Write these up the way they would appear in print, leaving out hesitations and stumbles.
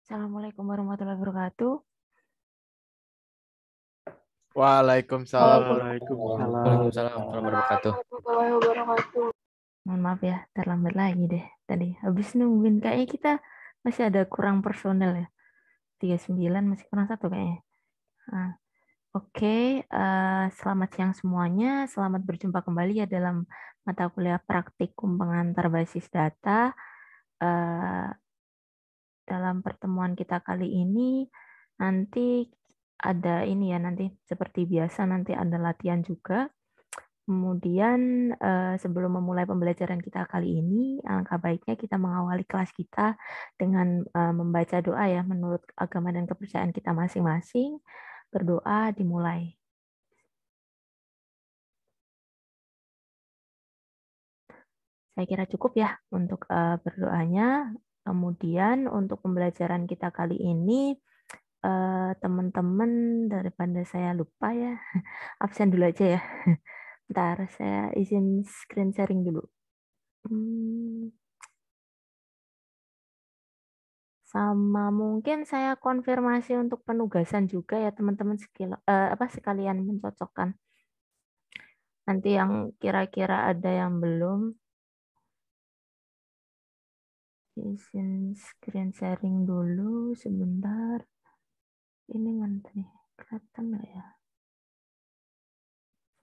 Assalamualaikum warahmatullahi wabarakatuh. Waalaikumsalam. Waalaikumsalam warahmatullahi wabarakatuh. Mohon maaf ya, terlambat lagi deh tadi. Habis nungguin kayaknya kita masih ada kurang personel ya. 39 masih kurang satu kayaknya. Nah, Oke, selamat siang semuanya. Selamat berjumpa kembali ya dalam mata kuliah praktikum pengantar basis data. Eh, Dalam pertemuan kita kali ini nanti ada ini ya, nanti seperti biasa nanti ada latihan juga. Kemudian sebelum memulai pembelajaran kita kali ini, alangkah baiknya kita mengawali kelas kita dengan membaca doa ya menurut agama dan kepercayaan kita masing-masing. Berdoa dimulai. Saya kira cukup ya untuk berdoanya. Kemudian untuk pembelajaran kita kali ini, teman-teman daripada saya lupa ya, absen dulu aja ya. Bentar, saya izin screen sharing dulu. Sama mungkin saya konfirmasi untuk penugasan juga ya teman-teman sekalian mencocokkan. Nanti yang kira-kira ada yang belum, izin screen sharing dulu sebentar. Ini mana nih? Kelihatan nggak ya?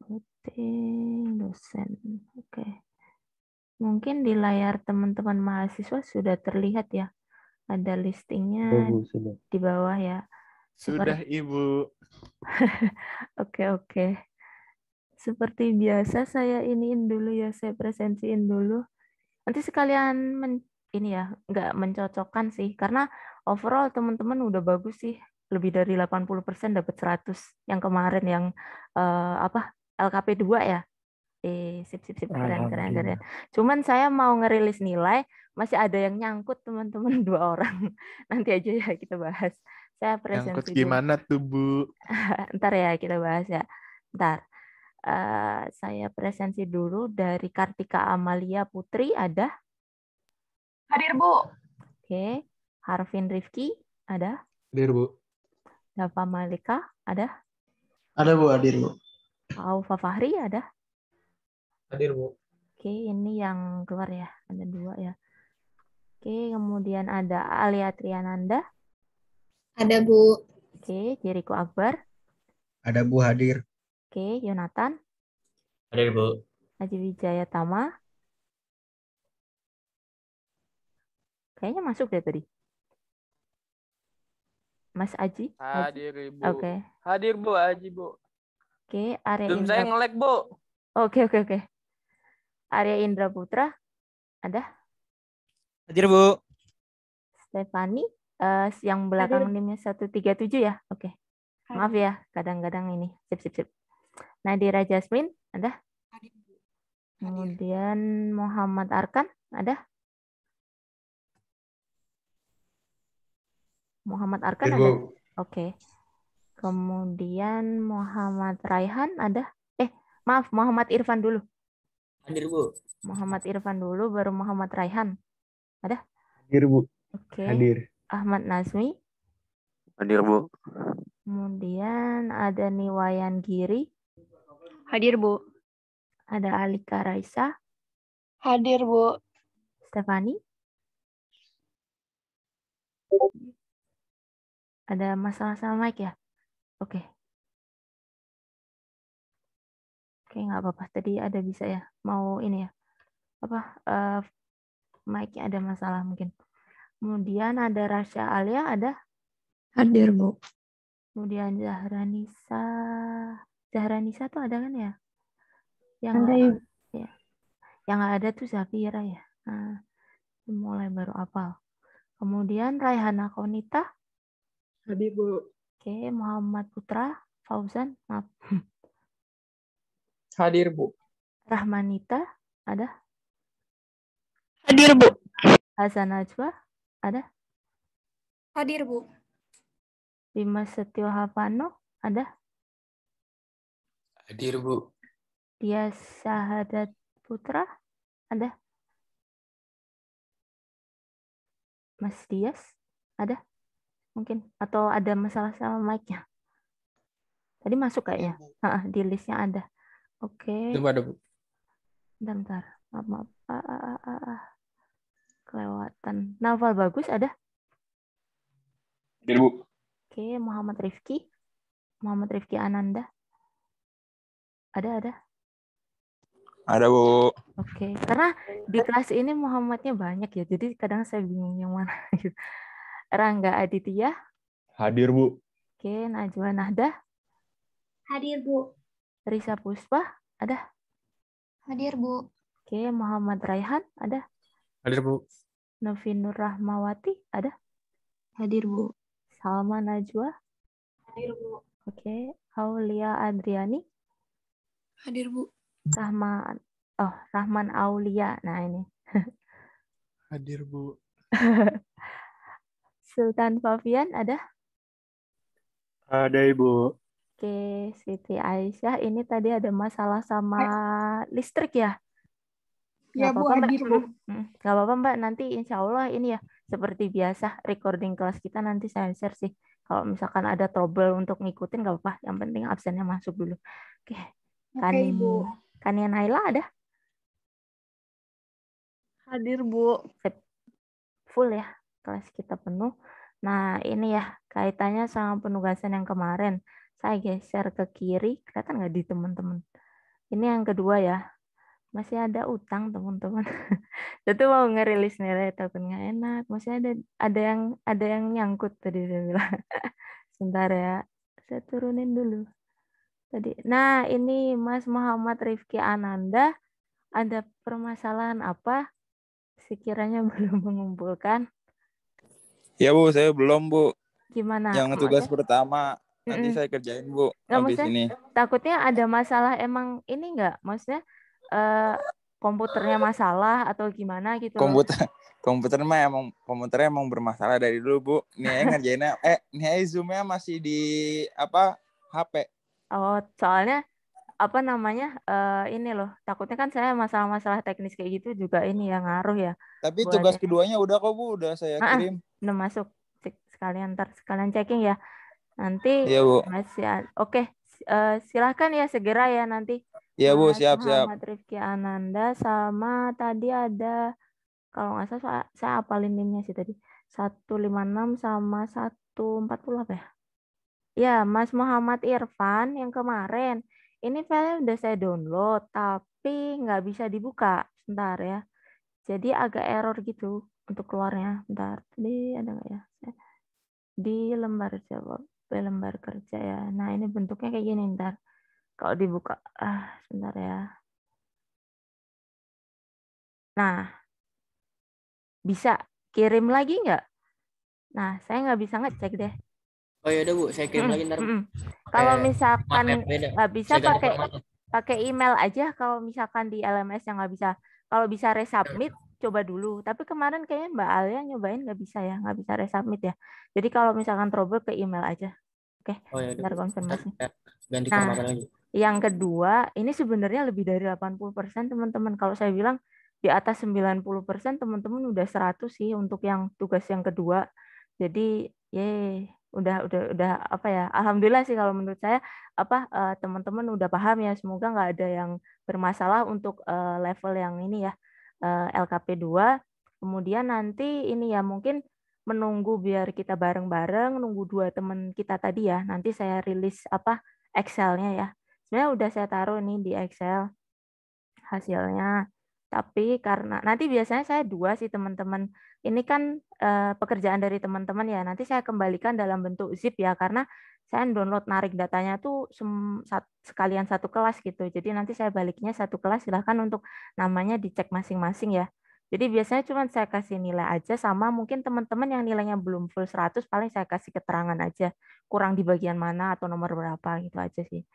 Voting dosen. Oke. Mungkin di layar teman-teman mahasiswa sudah terlihat ya. Ada listingnya di bawah ya. Sudah, Ibu. Oke. Seperti biasa saya iniin dulu ya, saya presensiin dulu. Nanti sekalian ini ya, nggak mencocokkan sih, karena overall teman-teman udah bagus sih. Lebih dari 80% dapat 100. Yang kemarin yang LKP 2 ya. Sip, keren. Cuman saya mau ngerilis nilai, masih ada yang nyangkut teman-teman 2 orang. Nanti aja ya kita bahas. Saya Nyangkut presensi dulu. gimana tuh, Bu? Ntar ya kita bahas ya. Ntar. Saya presensi dulu dari Kartika Amalia Putri ada. Hadir, Bu. Oke. Harvin Rifki ada. Hadir, Bu. Dava Malika ada. Ada, Bu. Hadir, Bu. Aufa Fahri ada. Hadir, Bu. Oke, ini yang keluar ya. Ada 2 ya. Oke, kemudian ada Alia Triananda. Ada, Bu. Oke, Jericho Akbar. Ada, Bu. Hadir. Oke, Yonatan. Hadir, Bu. Haji Wijaya Tama. Kayaknya masuk deh tadi. Mas Aji. Hadir, Ibu. Oke. Hadir, Bu. Aji, Bu. Oke, Arya Zoom Indra. saya nge-lag, Bu. Oke. Arya Indra Putra ada. Hadir, Bu. Stefani, yang belakang NIM-nya 137 ya? Oke. Maaf ya, kadang-kadang ini. Sip. Nadira Jasmine, ada? Kemudian Muhammad Arkan, ada? Muhammad Arkan Hadir, ada? Bu. Oke. Kemudian Muhammad Raihan, ada? Maaf, Muhammad Irfan dulu. Hadir, Bu. Muhammad Irfan dulu, baru Muhammad Raihan. Ada? Hadir, Bu. Oke. Hadir. Ahmad Nazmi. Hadir, Bu. Kemudian ada Niwayan Giri. Hadir, Bu. Ada Alika Raisa. Hadir, Bu. Stefani. Ada masalah sama mic ya? Oke. Oke, nggak apa-apa. Tadi ada bisa ya. Mau ini ya. Mic-nya ada masalah mungkin. Kemudian ada Rasya Alia, ada? Hadir, Bu. Kemudian Zahranisa. Zahranisa tuh ada kan ya? Yang Ada, Ibu. ya. Yang nggak ada tuh Zafira ya. Nah, mulai baru apal. Kemudian Raihana Konita. Hadir, Bu. Oke, Muhammad Putra. Fauzan, maaf. Hadir, Bu. Rahmanita, ada? Hadir, Bu. Hasan Najwa, ada? Hadir, Bu. Dimas Setio Hapano, ada? Hadir, Bu. Dia Syahadat Putra, ada? Mas Dias, ada? mungkin, atau ada masalah sama mic-nya? Tadi masuk kayaknya. Di listnya ada. Oke. Itu ada, Bu. Bentar. Maaf. Kelewatan. Naufal Bagus ada? Hadir, Bu. Oke, Muhammad Rifki. Muhammad Rifki Ananda. Ada. Ada, Bu. Oke, karena di kelas ini Muhammadnya banyak ya, jadi kadang saya bingung yang mana. Rangga Aditya. Hadir, Bu. Oke, Najwa Nahdah. Hadir, Bu. Risa Puspa. Ada? Hadir, Bu. Oke, Muhammad Raihan. Ada? Hadir, Bu. Novi Nur Rahmawati. Ada? Hadir, Bu. Salma Najwa. Hadir, Bu. Oke, Aulia Adriani. Hadir, Bu. Rahman Aulia. Nah, ini. Hadir, Bu. Sultan Fabian ada? Ada, Ibu. Oke, Siti Aisyah. Ini tadi ada masalah sama listrik ya? Ya, Bu, apa-apa, Mbak. hadir, Bu. Nggak apa-apa, Mbak. Nanti insya Allah ini ya, seperti biasa, recording kelas kita nanti saya share sih. Kalau misalkan ada trouble untuk ngikutin, nggak apa-apa. Yang penting absennya masuk dulu. Oke. Oke, Ibu. Kania Naila ada? Hadir, Bu. Full ya, kelas kita penuh. Nah, ini ya, kaitannya sama penugasan yang kemarin. Saya geser ke kiri, kelihatan nggak di teman-teman? Ini yang kedua ya. Masih ada utang, teman-teman. Itu mau ngerilis nilai, takut nggak enak. Masih ada yang nyangkut tadi saya bilang. Sebentar ya, saya turunin dulu. Tadi. Nah, ini Mas Muhammad Rifki Ananda, ada permasalahan apa? Sekiranya belum mengumpulkan. Ya, Bu, saya belum, Bu. Gimana? Yang tugas pertama nanti saya kerjain, Bu. Nggak, Habis maksudnya, ini. takutnya ada masalah emang ini nggak? Maksudnya komputernya masalah atau gimana gitu? Komputernya emang bermasalah dari dulu, Bu. Nih ngerjainnya Zoom-nya masih di HP. Oh, soalnya apa namanya? Ini loh, takutnya kan saya masalah-masalah teknis kayak gitu juga ini yang ngaruh ya. Tapi tugas keduanya udah kok, Bu, udah saya kirim. Udah masuk. Sekalian checking ya. Nanti iya, Bu. masih oke. Silahkan ya segera ya nanti. Iya, Bu, siap. Muhammad Rifki Ananda sama tadi ada, kalau nggak salah saya apalin NIM-nya sih tadi. 156 sama 140 apa ya? Ya, Mas Muhammad Irfan yang kemarin. Ini filenya udah saya download, tapi nggak bisa dibuka. Sebentar ya. Jadi agak error gitu untuk keluarnya. Bentar, tadi ada nggak ya? Di lembar jawab, lembar kerja ya. Nah, ini bentuknya kayak gini, ntar. Kalau dibuka, sebentar ya. Nah, bisa kirim lagi nggak? Nah, saya nggak bisa ngecek deh. Oh ya udah, Bu, saya kirim lagi ntar. Kalau misalkan nggak bisa pakai email aja. Kalau misalkan di LMS yang nggak bisa, kalau bisa resubmit, coba dulu. Tapi kemarin kayaknya Mbak Alia nyobain nggak bisa ya, nggak bisa resubmit ya. Jadi kalau misalkan trouble ke email aja. Oke, ntar konfirmasi. Ganti format lagi. Yang kedua, ini sebenarnya lebih dari 80% teman-teman. Kalau saya bilang di atas 90% teman-teman udah 100 sih untuk yang tugas yang kedua. Jadi, udah apa ya? Alhamdulillah sih kalau menurut saya teman-teman udah paham ya. Semoga nggak ada yang bermasalah untuk level yang ini ya, LKP 2. Kemudian nanti ini ya mungkin menunggu biar kita bareng-bareng nunggu 2 teman kita tadi ya. Nanti saya rilis Excel-nya ya. Sebenarnya udah saya taruh nih di Excel hasilnya. Tapi karena nanti biasanya saya 2 sih teman-teman. Ini kan pekerjaan dari teman-teman ya. Nanti saya kembalikan dalam bentuk zip ya. Karena saya download narik datanya tuh sekalian satu kelas gitu. Jadi nanti saya baliknya satu kelas, silahkan untuk namanya dicek masing-masing ya. Jadi biasanya cuma saya kasih nilai aja, sama mungkin teman-teman yang nilainya belum full 100 paling saya kasih keterangan aja. Kurang di bagian mana atau nomor berapa gitu aja sih.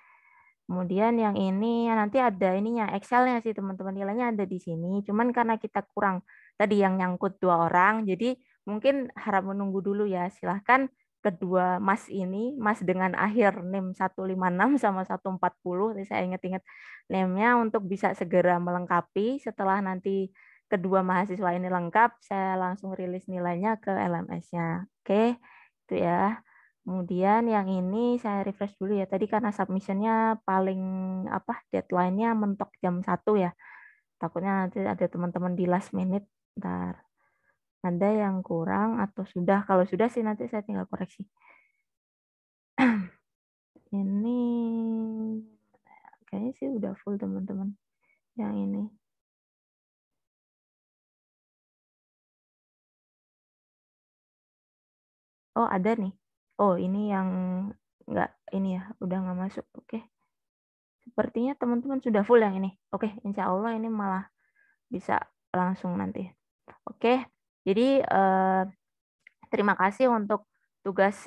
Kemudian yang ini nanti ada ininya Excel-nya sih teman-teman, nilainya ada di sini. Cuman karena kita kurang tadi yang nyangkut 2 orang, jadi mungkin harap menunggu dulu ya. Silahkan kedua Mas ini, Mas dengan akhir NIM 156 sama 140, saya ingat-ingat NIM-nya untuk bisa segera melengkapi. Setelah nanti kedua mahasiswa ini lengkap, saya langsung rilis nilainya ke LMS-nya. Oke, Itu ya. Kemudian yang ini saya refresh dulu ya. Tadi karena submission-nya paling deadline-nya mentok jam 1 ya. Takutnya nanti ada teman-teman di last minute. Ntar ada yang kurang atau sudah. Kalau sudah sih nanti saya tinggal koreksi. Ini kayaknya sih udah full teman-teman. Yang ini. Oh, ada nih. Oh, ini yang nggak ini ya, udah nggak masuk. Oke. Sepertinya teman-teman sudah full yang ini. Oke, insya Allah ini malah bisa langsung nanti. Oke, jadi terima kasih untuk tugas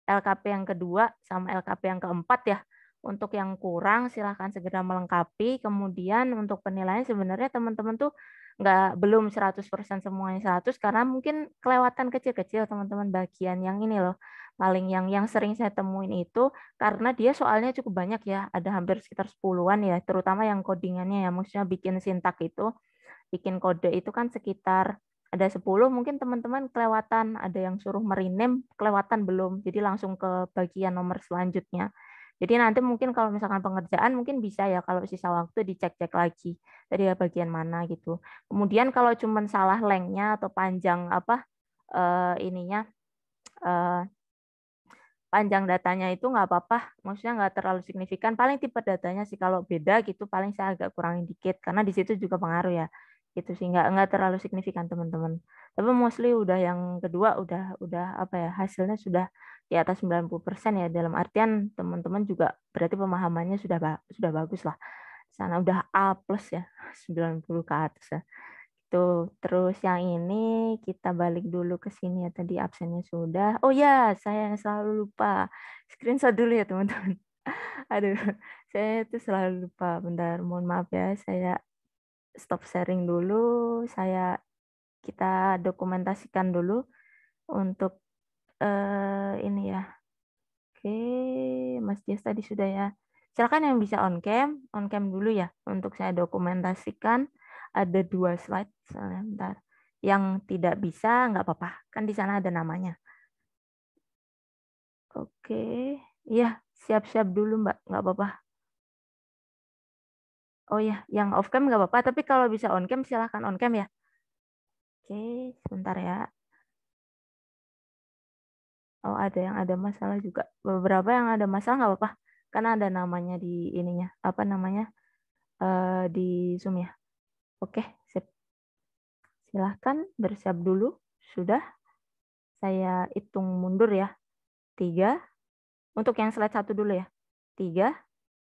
LKP yang kedua sama LKP yang keempat ya. Untuk yang kurang silahkan segera melengkapi. Kemudian untuk penilaian sebenarnya teman-teman tuh belum 100% semuanya 100 karena mungkin kelewatan kecil-kecil teman-teman bagian yang ini loh. Paling yang sering saya temuin itu karena dia soalnya cukup banyak ya, ada hampir sekitar 10-an ya, terutama yang codingannya ya, maksudnya bikin sintak itu, bikin kode itu kan sekitar ada 10, mungkin teman-teman kelewatan, ada yang suruh merename, kelewatan belum, jadi langsung ke bagian nomor selanjutnya. Jadi nanti mungkin kalau misalkan pengerjaan mungkin bisa ya kalau sisa waktu dicek-cek lagi dari bagian mana gitu. Kemudian kalau cuma salah lengthnya atau panjang ininya panjang datanya itu nggak apa-apa, maksudnya nggak terlalu signifikan. Paling tipe datanya sih kalau beda gitu paling saya agak kurangin dikit karena di situ juga pengaruh ya. Gitu sih nggak terlalu signifikan teman-teman. Tapi mostly udah yang kedua udah hasilnya sudah di atas 90% ya, dalam artian teman-teman juga berarti pemahamannya sudah bagus lah. Sana udah A+ ya, 90 ke atas ya. Tuh, terus yang ini kita balik dulu ke sini ya, tadi absennya sudah. Oh ya, saya selalu lupa. Screenshot dulu ya, teman-teman. Aduh, saya itu selalu lupa. Bentar, mohon maaf ya. Saya stop sharing dulu. Kita dokumentasikan dulu untuk ini ya. Oke, Mas Jas tadi sudah ya. Silakan yang bisa on cam dulu ya untuk saya dokumentasikan. Ada 2 slide, misalnya, bentar. Yang tidak bisa nggak apa-apa, kan di sana ada namanya. Oke, iya siap-siap dulu Mbak, nggak apa-apa. Oh ya, yang off cam nggak apa-apa, tapi kalau bisa on cam silahkan on cam ya. Oke, sebentar ya. Oh ada yang ada masalah juga. Beberapa yang ada masalah nggak apa-apa, karena ada namanya di ininya, apa namanya di Zoom ya. Oke, sip. Silahkan bersiap dulu. Sudah. Saya hitung mundur ya. 3. Untuk yang slide 1 dulu ya. 3,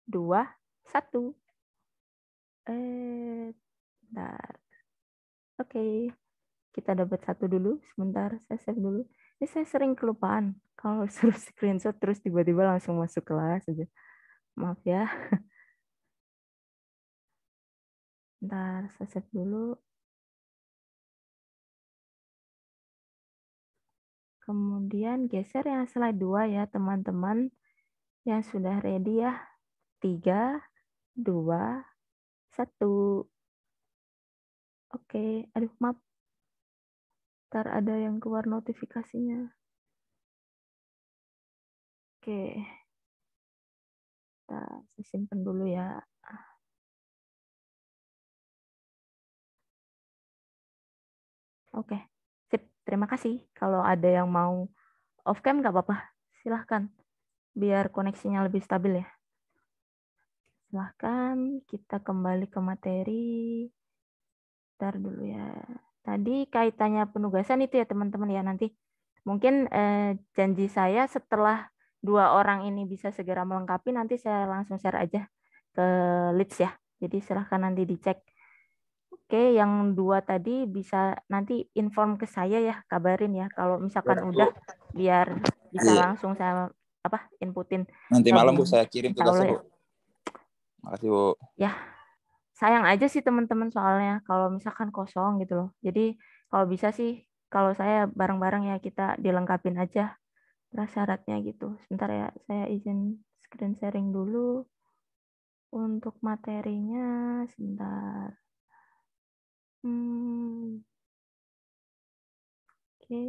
2, 1. Bentar. Oke. Kita dapat 1 dulu. Sebentar, saya save dulu. Ini saya sering kelupaan. Kalau suruh screenshot terus tiba-tiba langsung masuk kelas aja. Maaf ya. Bentar, saya save dulu. Kemudian geser yang slide 2 ya teman-teman. Yang sudah ready ya. 3, 2, 1. Oke. Aduh maaf. Ntar ada yang keluar notifikasinya. Oke. Saya simpan dulu ya. Oke. Sip. Terima kasih. Kalau ada yang mau off cam nggak apa-apa. Silahkan. Biar koneksinya lebih stabil ya. Silahkan kita kembali ke materi. Ntar dulu ya. Tadi kaitannya penugasan itu ya teman-teman ya nanti. Mungkin janji saya setelah 2 orang ini bisa segera melengkapi, nanti saya langsung share aja ke leads ya. Jadi silahkan nanti dicek. Oke, yang 2 tadi bisa nanti inform ke saya ya, kabarin ya. Kalau misalkan udah, biar bisa langsung saya inputin. Nanti malam Bu saya kirim Insya Allah tugasnya ya. Bu. Makasih Bu. Ya, sayang aja sih teman-teman soalnya kalau misalkan kosong gitu loh. Jadi kalau bisa sih, kalau saya bareng-bareng ya kita dilengkapin aja prasyaratnya gitu. Sebentar ya, saya izin screen sharing dulu untuk materinya. Sebentar. Oke.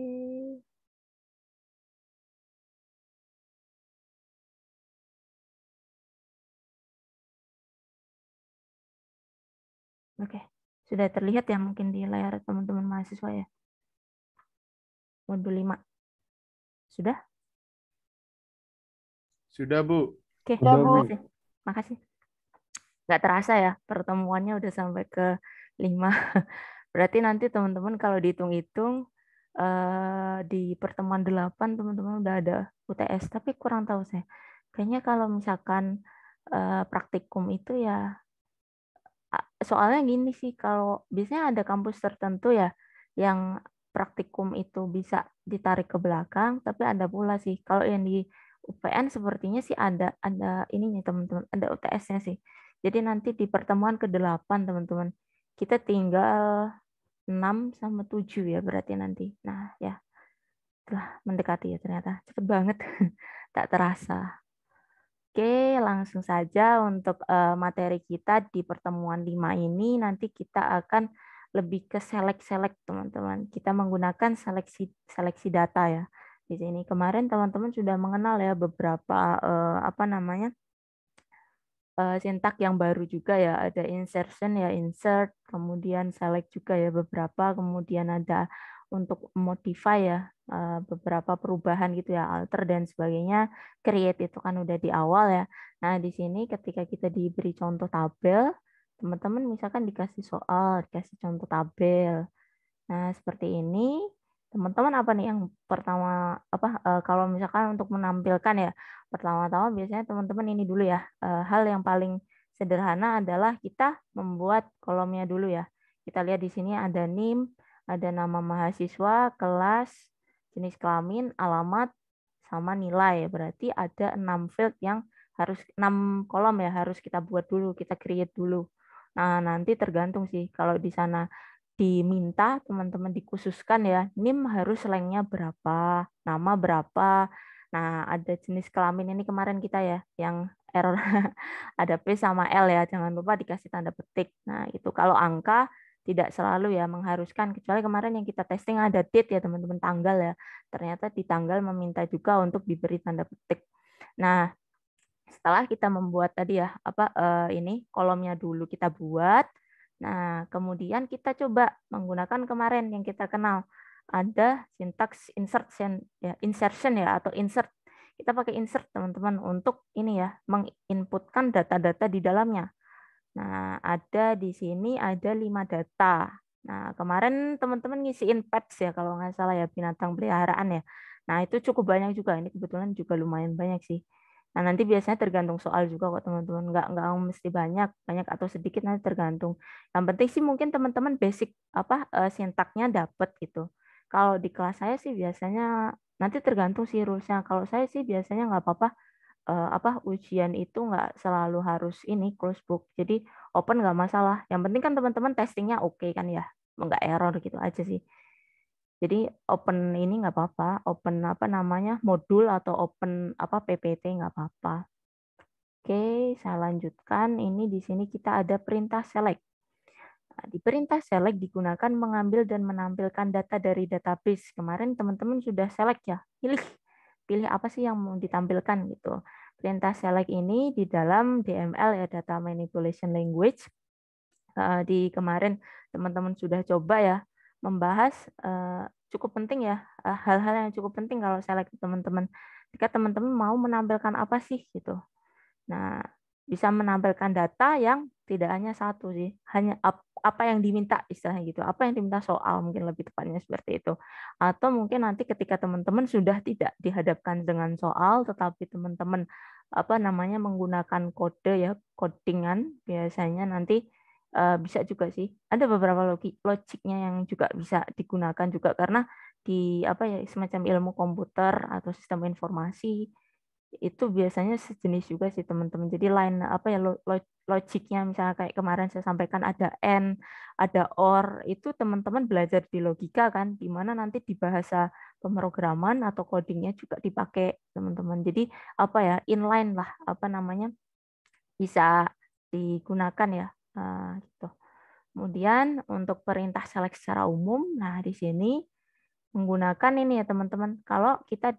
Oke. Sudah terlihat ya mungkin di layar teman-teman mahasiswa ya. Modul 5. Sudah? Sudah, Bu. Oke, Sudah, Bu. makasih. Makasih. Nggak terasa ya, pertemuannya udah sampai ke 5. Berarti nanti teman-teman kalau dihitung-hitung di pertemuan 8 teman-teman udah ada UTS, tapi kurang tahu saya. Kayaknya kalau misalkan praktikum itu ya, soalnya gini sih, kalau biasanya ada kampus tertentu ya yang praktikum itu bisa ditarik ke belakang, tapi ada pula sih kalau yang di UPN sepertinya sih ada ininya teman-teman, ada UTS-nya sih. Jadi nanti di pertemuan ke-8 teman-teman, kita tinggal 6 sama 7 ya berarti nanti. Nah ya, telah mendekati ya ternyata. Cepet banget, tak terasa. Oke, langsung saja untuk materi kita di pertemuan 5 ini. Nanti kita akan lebih ke select teman-teman. Kita menggunakan seleksi data ya. Di sini kemarin teman-teman sudah mengenal ya beberapa sintak yang baru juga ya. Ada insertion ya, insert, kemudian select juga ya beberapa, kemudian ada untuk modify ya beberapa perubahan gitu ya, alter dan sebagainya. Create itu kan udah di awal ya. Nah, di sini ketika kita diberi contoh tabel, teman-teman misalkan dikasih soal, dikasih contoh tabel. Nah, seperti ini. Teman-teman apa nih yang pertama kalau misalkan untuk menampilkan ya, pertama-tama biasanya teman-teman ini dulu ya. Hal yang paling sederhana adalah kita membuat kolomnya dulu ya. Kita lihat di sini ada NIM, ada nama mahasiswa, kelas, jenis kelamin, alamat, sama nilai. Berarti ada 6 field yang harus 6 kolom ya harus kita buat dulu, kita create dulu. Nah, nanti tergantung sih kalau di sana diminta teman-teman dikhususkan ya, NIM harus slangnya berapa, nama berapa. Nah, ada jenis kelamin ini kemarin kita ya, yang error ada P sama L ya, jangan lupa dikasih tanda petik. Nah, itu kalau angka tidak selalu ya mengharuskan, kecuali kemarin yang kita testing ada date ya teman-teman, tanggal ya. Ternyata di tanggal meminta juga untuk diberi tanda petik. Nah, setelah kita membuat tadi ya ini kolomnya dulu kita buat. Nah, kemudian kita coba menggunakan kemarin yang kita kenal. Ada sintaks insertion ya atau insert. Kita pakai insert teman-teman untuk ini ya, menginputkan data-data di dalamnya. Nah, ada di sini ada 5 data. Nah, kemarin teman-teman ngisiin pets ya kalau nggak salah ya, binatang peliharaan ya. Nah, itu cukup banyak juga. Ini kebetulan juga lumayan banyak sih. Nah, nanti biasanya tergantung soal juga kok teman-teman. Nggak mesti banyak atau sedikit nanti tergantung. Yang penting sih mungkin teman-teman basic sintaknya dapat gitu. Kalau di kelas saya sih biasanya nanti tergantung sih rules-nya. Kalau saya sih biasanya nggak apa-apa ujian itu nggak selalu harus ini close book. Jadi open nggak masalah. Yang penting kan teman-teman testingnya oke kan ya. Nggak error gitu aja sih. Jadi open ini nggak apa-apa, open modul atau open PPT nggak apa-apa. Oke, saya lanjutkan. Ini di sini kita ada perintah select. Nah, di perintah select digunakan mengambil dan menampilkan data dari database. Kemarin teman-teman sudah select ya, pilih apa sih yang mau ditampilkan gitu. Perintah select ini di dalam DML ya, Data Manipulation Language. Di kemarin teman-teman sudah coba ya membahas cukup penting ya, hal-hal yang cukup penting kalau select teman-teman. Jika teman-teman mau menampilkan apa sih gitu. Nah, bisa menampilkan data yang tidak hanya satu sih, hanya apa yang diminta istilahnya gitu, apa yang diminta soal mungkin lebih tepatnya seperti itu. Atau mungkin nanti ketika teman-teman sudah tidak dihadapkan dengan soal, tetapi teman-teman menggunakan kode ya, codingan biasanya nanti bisa juga sih. Ada beberapa logiknya yang juga bisa digunakan juga karena di semacam ilmu komputer atau sistem informasi itu biasanya sejenis juga sih teman-teman. Jadi lain logiknya misalnya kayak kemarin saya sampaikan ada and, ada or, itu teman-teman belajar di logika kan, di mana nanti di bahasa pemrograman atau codingnya juga dipakai teman-teman. Jadi inline lah bisa digunakan ya gitu. Kemudian untuk perintah select secara umum, nah di sini menggunakan ini ya teman-teman. Kalau kita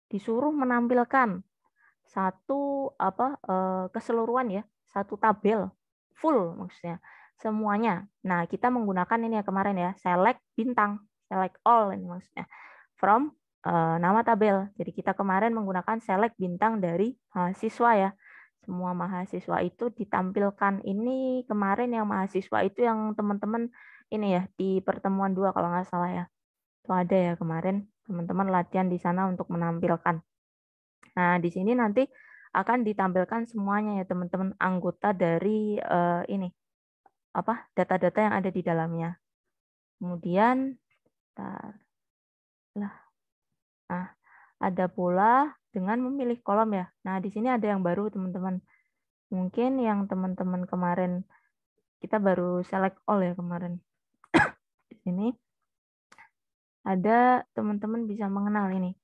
disuruh menampilkan satu keseluruhan ya, satu tabel full maksudnya, semuanya. Nah, kita menggunakan ini ya kemarin ya, select bintang, select all ini maksudnya. From nama tabel. Jadi kita kemarin menggunakan select bintang dari mahasiswa ya. Semua mahasiswa itu ditampilkan. Ini kemarin yang mahasiswa itu yang teman-teman ini ya di pertemuan 2 kalau nggak salah ya. Itu ada ya kemarin teman-teman latihan di sana untuk menampilkan. Nah, di sini nanti akan ditampilkan semuanya ya teman-teman, anggota dari ini apa data-data yang ada di dalamnya. Kemudian ada pula dengan memilih kolom ya. Nah, di sini ada yang baru teman-teman. Mungkin yang teman-teman kemarin kita baru select all ya kemarin. Di sini ada teman-teman bisa mengenal ini.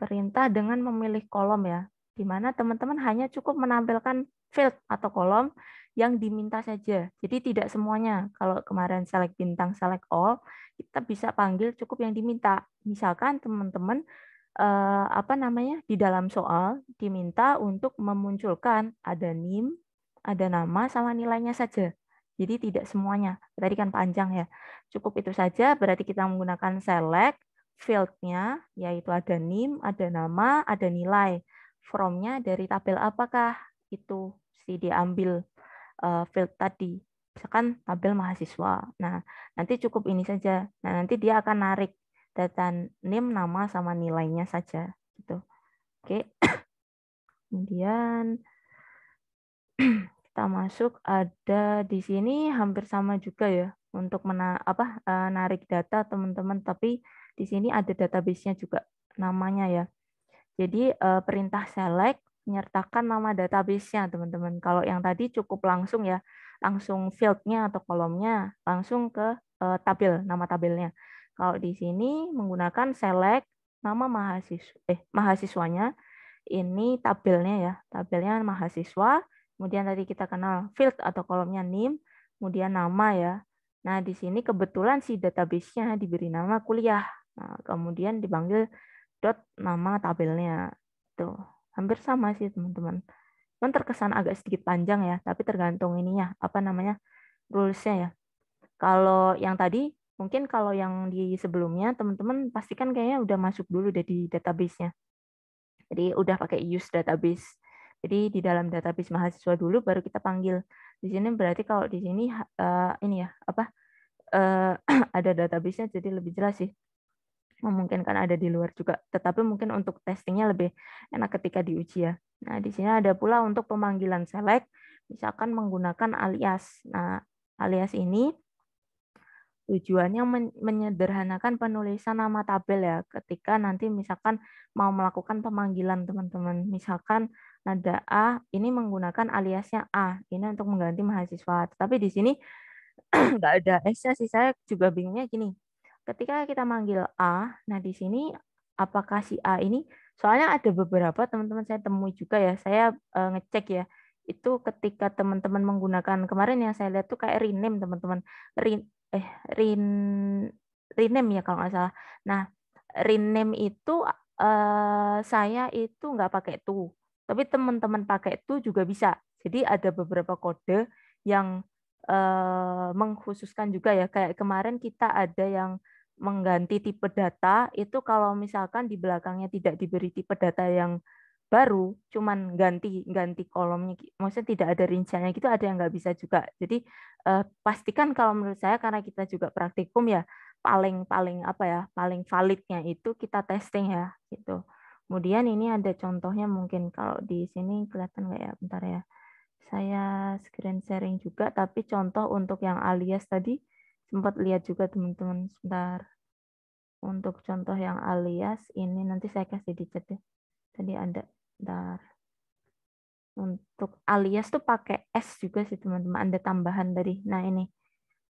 Perintah dengan memilih kolom ya. Di mana teman-teman hanya cukup menampilkan field atau kolom yang diminta saja. Jadi tidak semuanya. Kalau kemarin select bintang, select all, kita bisa panggil cukup yang diminta. Misalkan teman-teman di dalam soal diminta untuk memunculkan ada NIM, ada nama sama nilainya saja. Jadi tidak semuanya. Tadi kan panjang ya. Cukup itu saja. Berarti kita menggunakan select, field-nya yaitu ada NIM, ada nama, ada nilai. From-nya dari tabel apakah itu diambil field tadi. Misalkan tabel mahasiswa. Nah, nanti cukup ini saja. Nah, nanti dia akan narik data NIM, nama sama nilainya saja gitu. Oke. Kemudian kita masuk ada di sini hampir sama juga ya untuk narik data teman-teman, tapi di sini ada database-nya juga namanya ya. Jadi perintah select menyertakan nama database-nya teman-teman. Kalau yang tadi cukup langsung ya, langsung field-nya atau kolomnya langsung ke tabel, nama tabelnya. Kalau di sini menggunakan select nama mahasiswanya, ini tabelnya ya, tabelnya mahasiswa, kemudian tadi kita kenal field atau kolomnya NIM, kemudian nama ya. Nah, di sini kebetulan si database-nya diberi nama kuliah. Nah, kemudian dipanggil dot nama tabelnya. Tuh, hampir sama sih teman-teman. Cuman terkesan agak sedikit panjang ya, tapi tergantung ininya, rules-nya ya. Kalau yang tadi mungkin kalau yang di sebelumnya teman-teman pastikan kayaknya udah masuk dulu deh di database-nya. Jadi udah pakai use database. Jadi di dalam database mahasiswa dulu baru kita panggil. Di sini berarti kalau di sini ada database-nya jadi lebih jelas sih. Memungkinkan ada di luar juga. Tetapi mungkin untuk testingnya lebih enak ketika diuji ya. Nah, di sini ada pula untuk pemanggilan select, misalkan menggunakan alias. Nah, alias ini tujuannya menyederhanakan penulisan nama tabel ya, ketika nanti misalkan mau melakukan pemanggilan teman-teman. Misalkan nada A, ini menggunakan aliasnya A, ini untuk mengganti mahasiswa. Tapi di sini nggak ada S-nya sih, saya juga bingungnya gini. Ketika kita manggil A, nah di sini apakah si A ini, soalnya ada beberapa teman-teman saya temui juga ya, saya ngecek ya, itu ketika teman-teman menggunakan, kemarin yang saya lihat tuh kayak rename teman-teman, rename ya kalau nggak salah. Nah, rename itu saya itu nggak pakai to, tapi teman-teman pakai to juga bisa. Jadi ada beberapa kode yang mengkhususkan juga ya. Kayak kemarin kita ada yang mengganti tipe data, itu kalau misalkan di belakangnya tidak diberi tipe data yang baru, cuman ganti kolomnya, maksudnya tidak ada rinciannya gitu, ada yang nggak bisa juga. Jadi pastikan kalau menurut saya, karena kita juga praktikum ya, paling validnya itu kita testing ya gitu. Kemudian ini ada contohnya, mungkin kalau di sini kelihatan nggak ya, bentar ya, saya screen sharing juga, tapi contoh untuk yang alias tadi sempat lihat juga teman-teman, sebentar. Untuk contoh yang alias ini nanti saya kasih di chat ya. Tadi ada, bentar. Untuk alias tuh pakai S juga sih teman-teman, ada tambahan tadi. Nah ini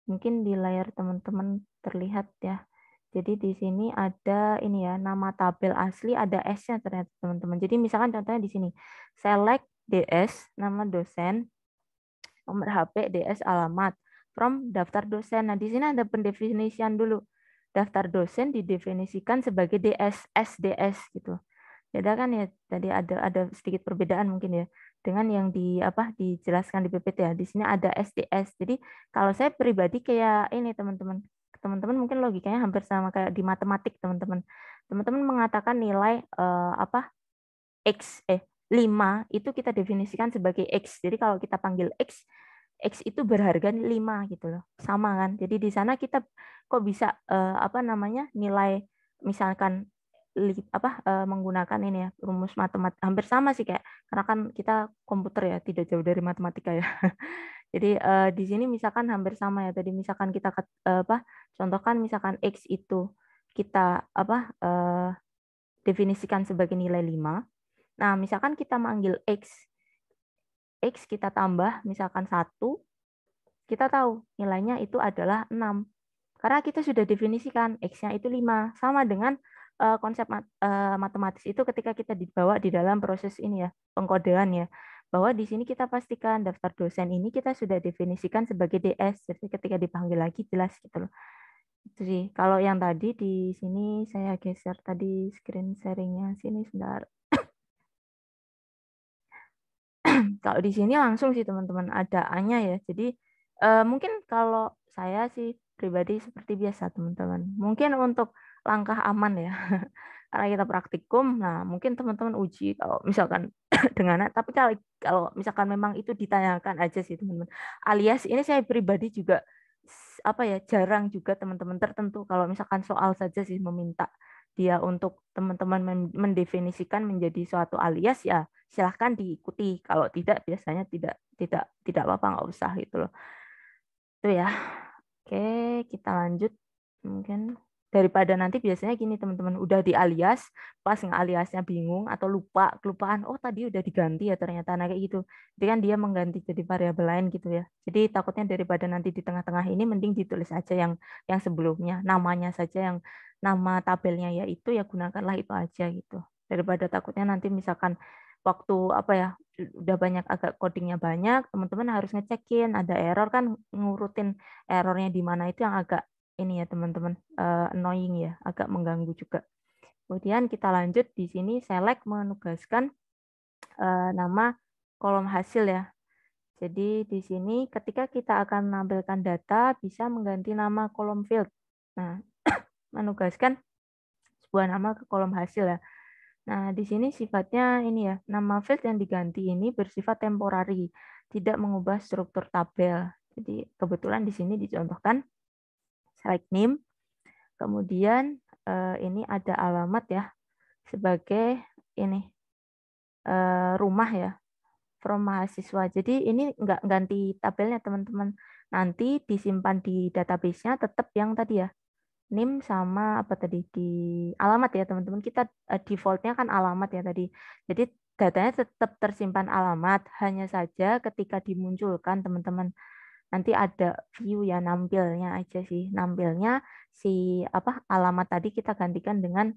mungkin di layar teman-teman terlihat ya. Jadi di sini ada ini ya, nama tabel asli ada S-nya ternyata teman-teman. Jadi misalkan contohnya di sini, select DS, nama dosen, nomor HP, DS, alamat, from daftar dosen. Nah di sini ada pendefinisian dulu. Daftar dosen didefinisikan sebagai DS, SDS gitu. Beda kan ya, tadi ada sedikit perbedaan mungkin ya. dengan yang dijelaskan di PPT ya. Di sini ada SDS. Jadi kalau saya pribadi kayak ini teman-teman. Teman-teman mungkin logikanya hampir sama kayak di matematik teman-teman. Teman-teman mengatakan nilai X 5 itu kita definisikan sebagai X. Jadi kalau kita panggil X itu berharga 5 gitu loh. Sama kan? Jadi di sana kita kok bisa nilai misalkan menggunakan ini ya rumus matematik hampir sama sih kayak karena kan kita komputer ya tidak jauh dari matematika ya. Jadi di sini misalkan hampir sama ya tadi misalkan kita contohkan misalkan X itu kita definisikan sebagai nilai 5. Nah, misalkan kita manggil X kita tambah misalkan 1, kita tahu nilainya itu adalah 6. Karena kita sudah definisikan X-nya itu 5. Sama dengan konsep matematis itu ketika kita dibawa di dalam proses ini ya, pengkodean ya. Bahwa di sini kita pastikan daftar dosen ini kita sudah definisikan sebagai DS. Jadi ketika dipanggil lagi jelas gitu loh. Itu sih. Kalau yang tadi di sini saya geser tadi screen sharing-nya sini sebentar. Kalau di sini langsung sih teman-teman ada A-nya ya. Jadi mungkin kalau saya sih pribadi seperti biasa teman-teman. Mungkin untuk langkah aman ya. Karena kita praktikum, nah mungkin teman-teman uji kalau misalkan dengan tapi kalau misalkan memang itu ditanyakan aja sih teman-teman. Alias ini saya pribadi juga jarang juga teman-teman tertentu kalau misalkan soal saja sih meminta dia untuk teman-teman mendefinisikan menjadi suatu alias ya silahkan diikuti. Kalau tidak biasanya tidak apa-apa nggak usah gitu loh. Itu ya. Oke, kita lanjut mungkin. Daripada nanti biasanya gini teman-teman udah di alias pas nge-aliasnya bingung atau kelupaan oh tadi udah diganti ya ternyata kayak gitu jadi kan dia mengganti jadi variabel lain gitu ya jadi takutnya daripada nanti di tengah-tengah ini mending ditulis aja yang sebelumnya namanya saja yang nama tabelnya ya itu ya gunakanlah itu aja gitu daripada takutnya nanti misalkan waktu udah banyak agak codingnya banyak teman-teman harus ngecekin ada error kan ngurutin errornya di mana itu yang agak ini ya teman-teman annoying ya agak mengganggu juga. Kemudian kita lanjut di sini select menugaskan nama kolom hasil ya. Jadi di sini ketika kita akan menampilkan data bisa mengganti nama kolom field. Nah, menugaskan sebuah nama ke kolom hasil ya. Nah, di sini sifatnya ini ya, nama field yang diganti ini bersifat temporary, tidak mengubah struktur tabel. Jadi kebetulan di sini dicontohkan select name, kemudian ini ada alamat ya sebagai ini rumah ya from mahasiswa. Jadi ini nggak ganti tabelnya teman-teman. Nanti disimpan di database-nya tetap yang tadi ya name sama apa tadi di alamat ya teman-teman. Kita default-nya kan alamat ya tadi. Jadi datanya tetap tersimpan alamat. Hanya saja ketika dimunculkan teman-teman nanti ada view ya nampilnya aja sih nampilnya si alamat tadi kita gantikan dengan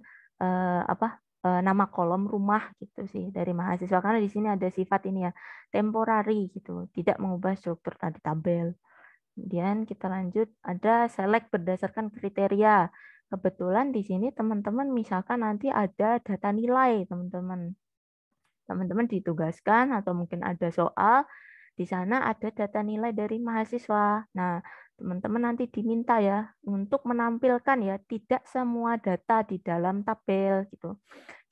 nama kolom rumah gitu sih dari mahasiswa karena di sini ada sifat ini ya temporary gitu tidak mengubah struktur tadi tabel. Kemudian kita lanjut ada select berdasarkan kriteria. Kebetulan di sini teman-teman misalkan nanti ada data nilai teman-teman ditugaskan atau mungkin ada soal di sana ada data nilai dari mahasiswa. Nah, teman-teman nanti diminta ya untuk menampilkan ya tidak semua data di dalam tabel gitu.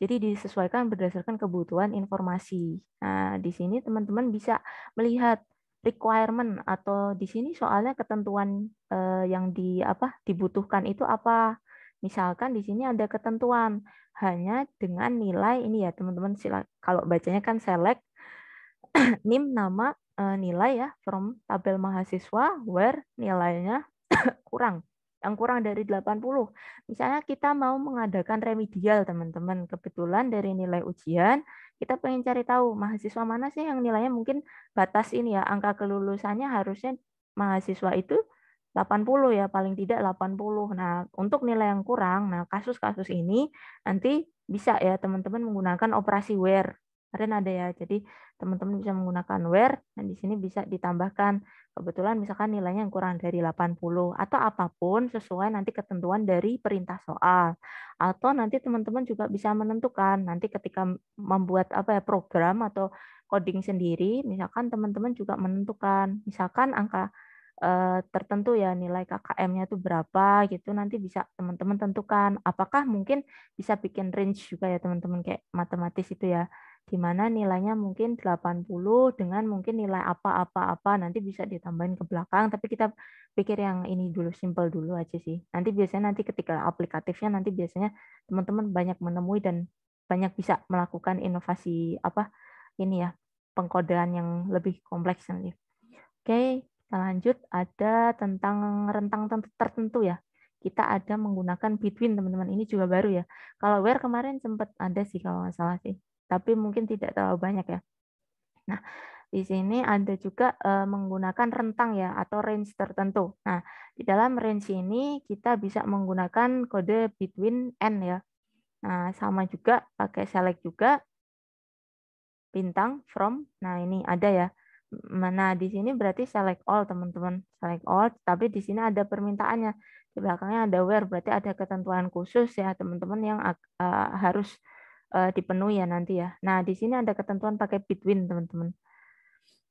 Jadi disesuaikan berdasarkan kebutuhan informasi. Nah, di sini teman-teman bisa melihat requirement atau di sini soalnya ketentuan yang dibutuhkan itu apa. Misalkan di sini ada ketentuan hanya dengan nilai ini ya teman-teman kalau bacanya kan select name nama nilai ya from tabel mahasiswa where nilainya kurang yang kurang dari 80. Misalnya kita mau mengadakan remedial teman-teman kebetulan dari nilai ujian kita pengen cari tahu mahasiswa mana sih yang nilainya mungkin batas ini ya angka kelulusannya harusnya mahasiswa itu 80 ya paling tidak 80. Nah untuk nilai yang kurang nah kasus-kasus ini nanti bisa ya teman-teman menggunakan operasi where kemarin ada ya. Jadi teman-teman bisa menggunakan where dan di sini bisa ditambahkan kebetulan misalkan nilainya yang kurang dari 80 atau apapun sesuai nanti ketentuan dari perintah soal. Atau nanti teman-teman juga bisa menentukan nanti ketika membuat program atau coding sendiri, misalkan teman-teman juga menentukan, misalkan angka tertentu ya, nilai KKM-nya itu berapa gitu, nanti bisa teman-teman tentukan. Apakah mungkin bisa bikin range juga ya teman-teman, kayak matematis itu ya, di mana nilainya mungkin 80 dengan mungkin nilai apa-apa-apa, nanti bisa ditambahin ke belakang, tapi kita pikir yang ini dulu, simple dulu aja sih. Nanti biasanya ketika aplikatifnya nanti biasanya teman-teman banyak menemui dan banyak bisa melakukan inovasi ini ya, pengkodean yang lebih kompleks nanti. Oke, kita lanjut. Ada tentang rentang tertentu ya. Kita ada menggunakan between, teman-teman. Ini juga baru ya. Kalau where kemarin sempat ada sih kalau nggak salah sih. Tapi mungkin tidak terlalu banyak ya. Nah, di sini ada juga menggunakan rentang ya atau range tertentu. Nah, di dalam range ini kita bisa menggunakan kode between and ya. Nah, sama juga pakai select juga, bintang, from. Nah, ini ada ya. Nah, di sini berarti select all, teman-teman. Select all, tapi di sini ada permintaannya. Di belakangnya ada where, berarti ada ketentuan khusus ya, teman-teman, yang harus dipenuhi ya nanti ya. Nah, di sini ada ketentuan pakai between, teman-teman.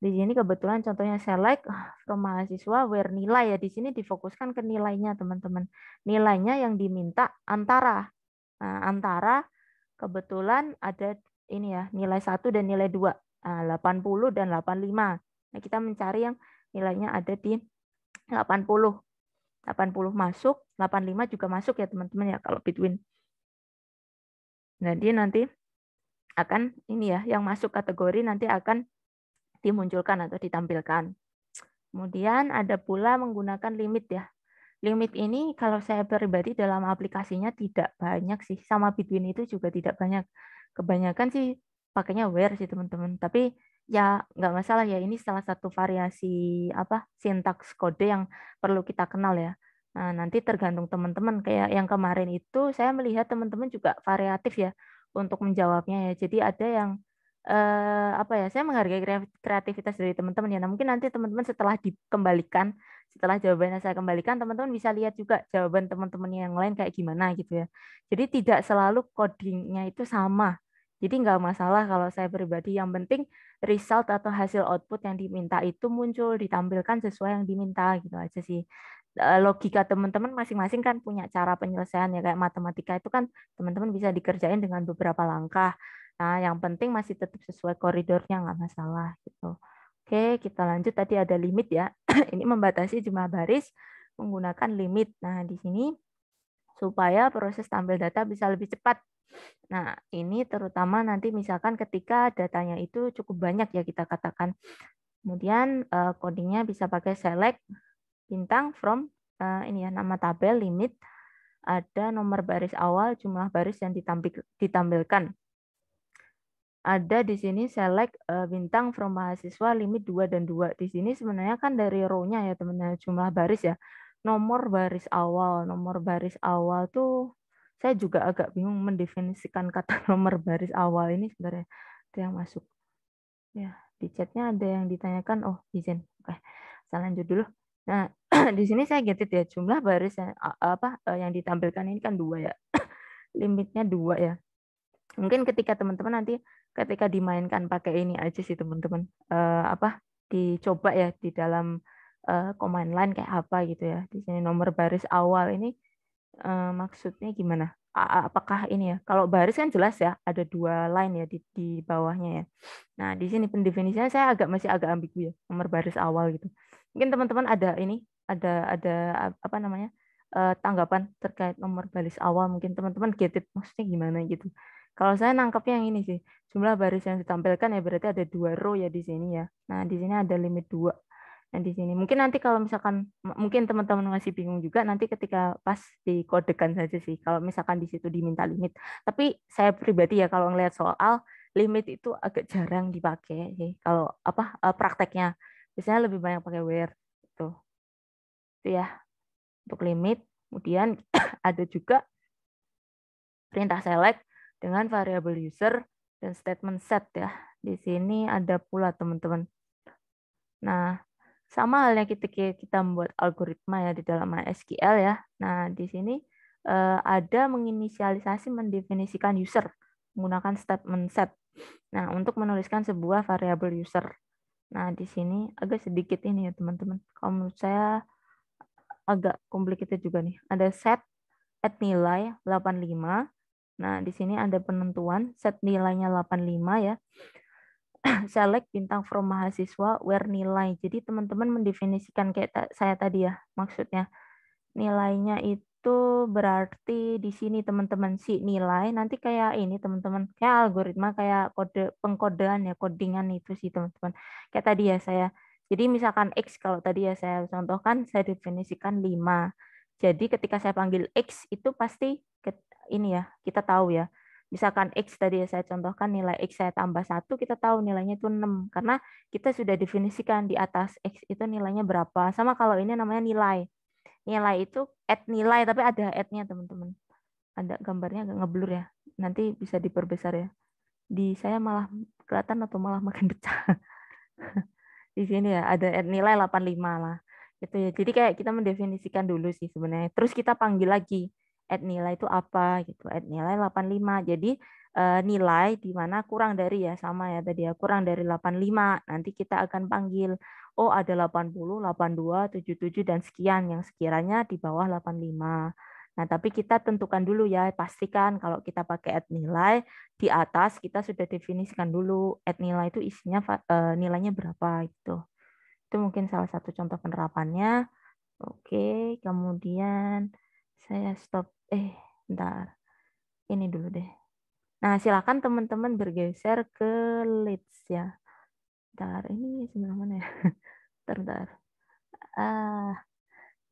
Di sini kebetulan contohnya select from mahasiswa where nilai ya. Di sini difokuskan ke nilainya, teman-teman. Nilainya yang diminta antara. Nah, antara kebetulan ada ini ya, nilai 1 dan nilai 2. 80 dan 85. Nah, kita mencari yang nilainya ada di 80. 80 masuk, 85 juga masuk ya, teman-teman ya, kalau between. Jadi nanti akan ini ya, yang masuk kategori nanti akan dimunculkan atau ditampilkan. Kemudian ada pula menggunakan limit ya. Limit ini kalau saya pribadi dalam aplikasinya tidak banyak sih, sama between itu juga tidak banyak. Kebanyakan sih pakainya where sih teman-teman. Tapi ya nggak masalah ya, ini salah satu variasi sintaks kode yang perlu kita kenal ya. Nah, nanti tergantung teman-teman. Kayak yang kemarin itu saya melihat teman-teman juga variatif ya untuk menjawabnya ya. Jadi ada yang saya menghargai kreativitas dari teman-teman ya. Nah, mungkin nanti teman-teman setelah dikembalikan, setelah jawabannya saya kembalikan, teman-teman bisa lihat juga jawaban teman-teman yang lain kayak gimana gitu ya. Jadi tidak selalu codingnya itu sama. Jadi nggak masalah kalau saya pribadi, yang penting result atau hasil output yang diminta itu muncul, ditampilkan sesuai yang diminta gitu aja sih. Logika teman-teman masing-masing kan punya cara penyelesaian ya, kayak matematika itu kan teman-teman bisa dikerjain dengan beberapa langkah. Nah, yang penting masih tetap sesuai koridornya, nggak masalah gitu. Oke, kita lanjut. Tadi ada limit ya. Ini membatasi jumlah baris menggunakan limit. Nah, di sini supaya proses tampil data bisa lebih cepat. Nah, ini terutama nanti misalkan ketika datanya itu cukup banyak ya kita katakan. Kemudian codingnya bisa pakai select, bintang, from, ini ya nama tabel, limit, ada nomor baris awal, jumlah baris yang ditampilkan. Ada di sini select bintang from mahasiswa limit 2 dan 2. Di sini sebenarnya kan dari row-nya ya teman-teman, jumlah baris ya. Nomor baris awal tuh saya juga agak bingung mendefinisikan kata nomor baris awal ini sebenarnya. Itu yang masuk. Ya, di chatnya ada yang ditanyakan, oh izin. Oke, saya lanjut dulu. Nah, di sini saya get it ya, jumlah baris yang ditampilkan ini kan 2 ya. Limitnya 2 ya. Mungkin ketika teman-teman nanti ketika dimainkan pakai ini aja sih teman-teman, dicoba ya di dalam command line kayak apa gitu ya. Di sini nomor baris awal ini maksudnya gimana? Apakah ini ya? Kalau baris kan jelas ya, ada 2 line ya di bawahnya ya. Nah, di sini pendefinisinya saya masih agak ambigu ya, nomor baris awal gitu. Mungkin teman-teman ada tanggapan terkait nomor baris awal, mungkin teman-teman get it maksudnya gimana gitu. Kalau saya nangkapnya yang ini sih, jumlah baris yang ditampilkan ya berarti ada 2 row ya di sini ya. Nah, di sini ada limit 2. Nah, di sini mungkin nanti kalau misalkan mungkin teman-teman masih bingung juga, nanti ketika pas dikodekan saja sih kalau misalkan di situ diminta limit. Tapi saya pribadi ya kalau ngelihat soal limit itu agak jarang dipakai sih kalau prakteknya. Biasanya lebih banyak pakai where gitu. Itu ya untuk limit. Kemudian ada juga perintah select dengan variabel user dan statement set ya. Di sini ada pula teman-teman. Nah, sama halnya kita membuat algoritma ya di dalam MySQL ya. Nah, di sini ada menginisialisasi, mendefinisikan user menggunakan statement set. Nah, untuk menuliskan sebuah variabel user. Nah, di sini agak sedikit ini ya, teman-teman. Kalau menurut saya agak complicated juga nih. Ada set at nilai 85. Nah, di sini ada penentuan set nilainya 85 ya. Select bintang from mahasiswa where nilai. Jadi teman-teman mendefinisikan kayak saya tadi ya, maksudnya nilainya itu berarti di sini teman-teman si nilai nanti kayak ini teman-teman, kayak algoritma, kayak kode pengkodean ya, codingan itu sih teman-teman. Kayak tadi ya saya. Jadi misalkan X, kalau tadi ya saya contohkan, saya definisikan 5. Jadi ketika saya panggil X itu pasti ini ya, kita tahu ya. Misalkan X tadi ya saya contohkan, nilai X saya tambah 1, kita tahu nilainya itu 6. Karena kita sudah definisikan di atas X itu nilainya berapa. Sama kalau ini namanya nilai. Nilai itu add nilai, tapi ada add-nya teman-teman. Ada gambarnya agak ngeblur ya. Nanti bisa diperbesar ya. Di saya malah kelihatan atau malah makin pecah. Di sini ya ada add nilai 85 lah. Gitu ya. Jadi kayak kita mendefinisikan dulu sih sebenarnya. Terus kita panggil lagi add nilai itu apa gitu. Add nilai 85. Jadi nilai di mana kurang dari ya, sama ya tadi ya, kurang dari 85. Nanti kita akan panggil oh ada 80, 82, 77 dan sekian yang sekiranya di bawah 85. Nah, tapi kita tentukan dulu ya, pastikan kalau kita pakai add nilai di atas kita sudah definisikan dulu add nilai itu isinya nilainya berapa gitu. Itu mungkin salah satu contoh penerapannya. Oke, kemudian saya stop. Bentar. Ini dulu deh. Nah, silakan teman-teman bergeser ke leads ya. Bentar, ini sebelah mana ya? Bentar.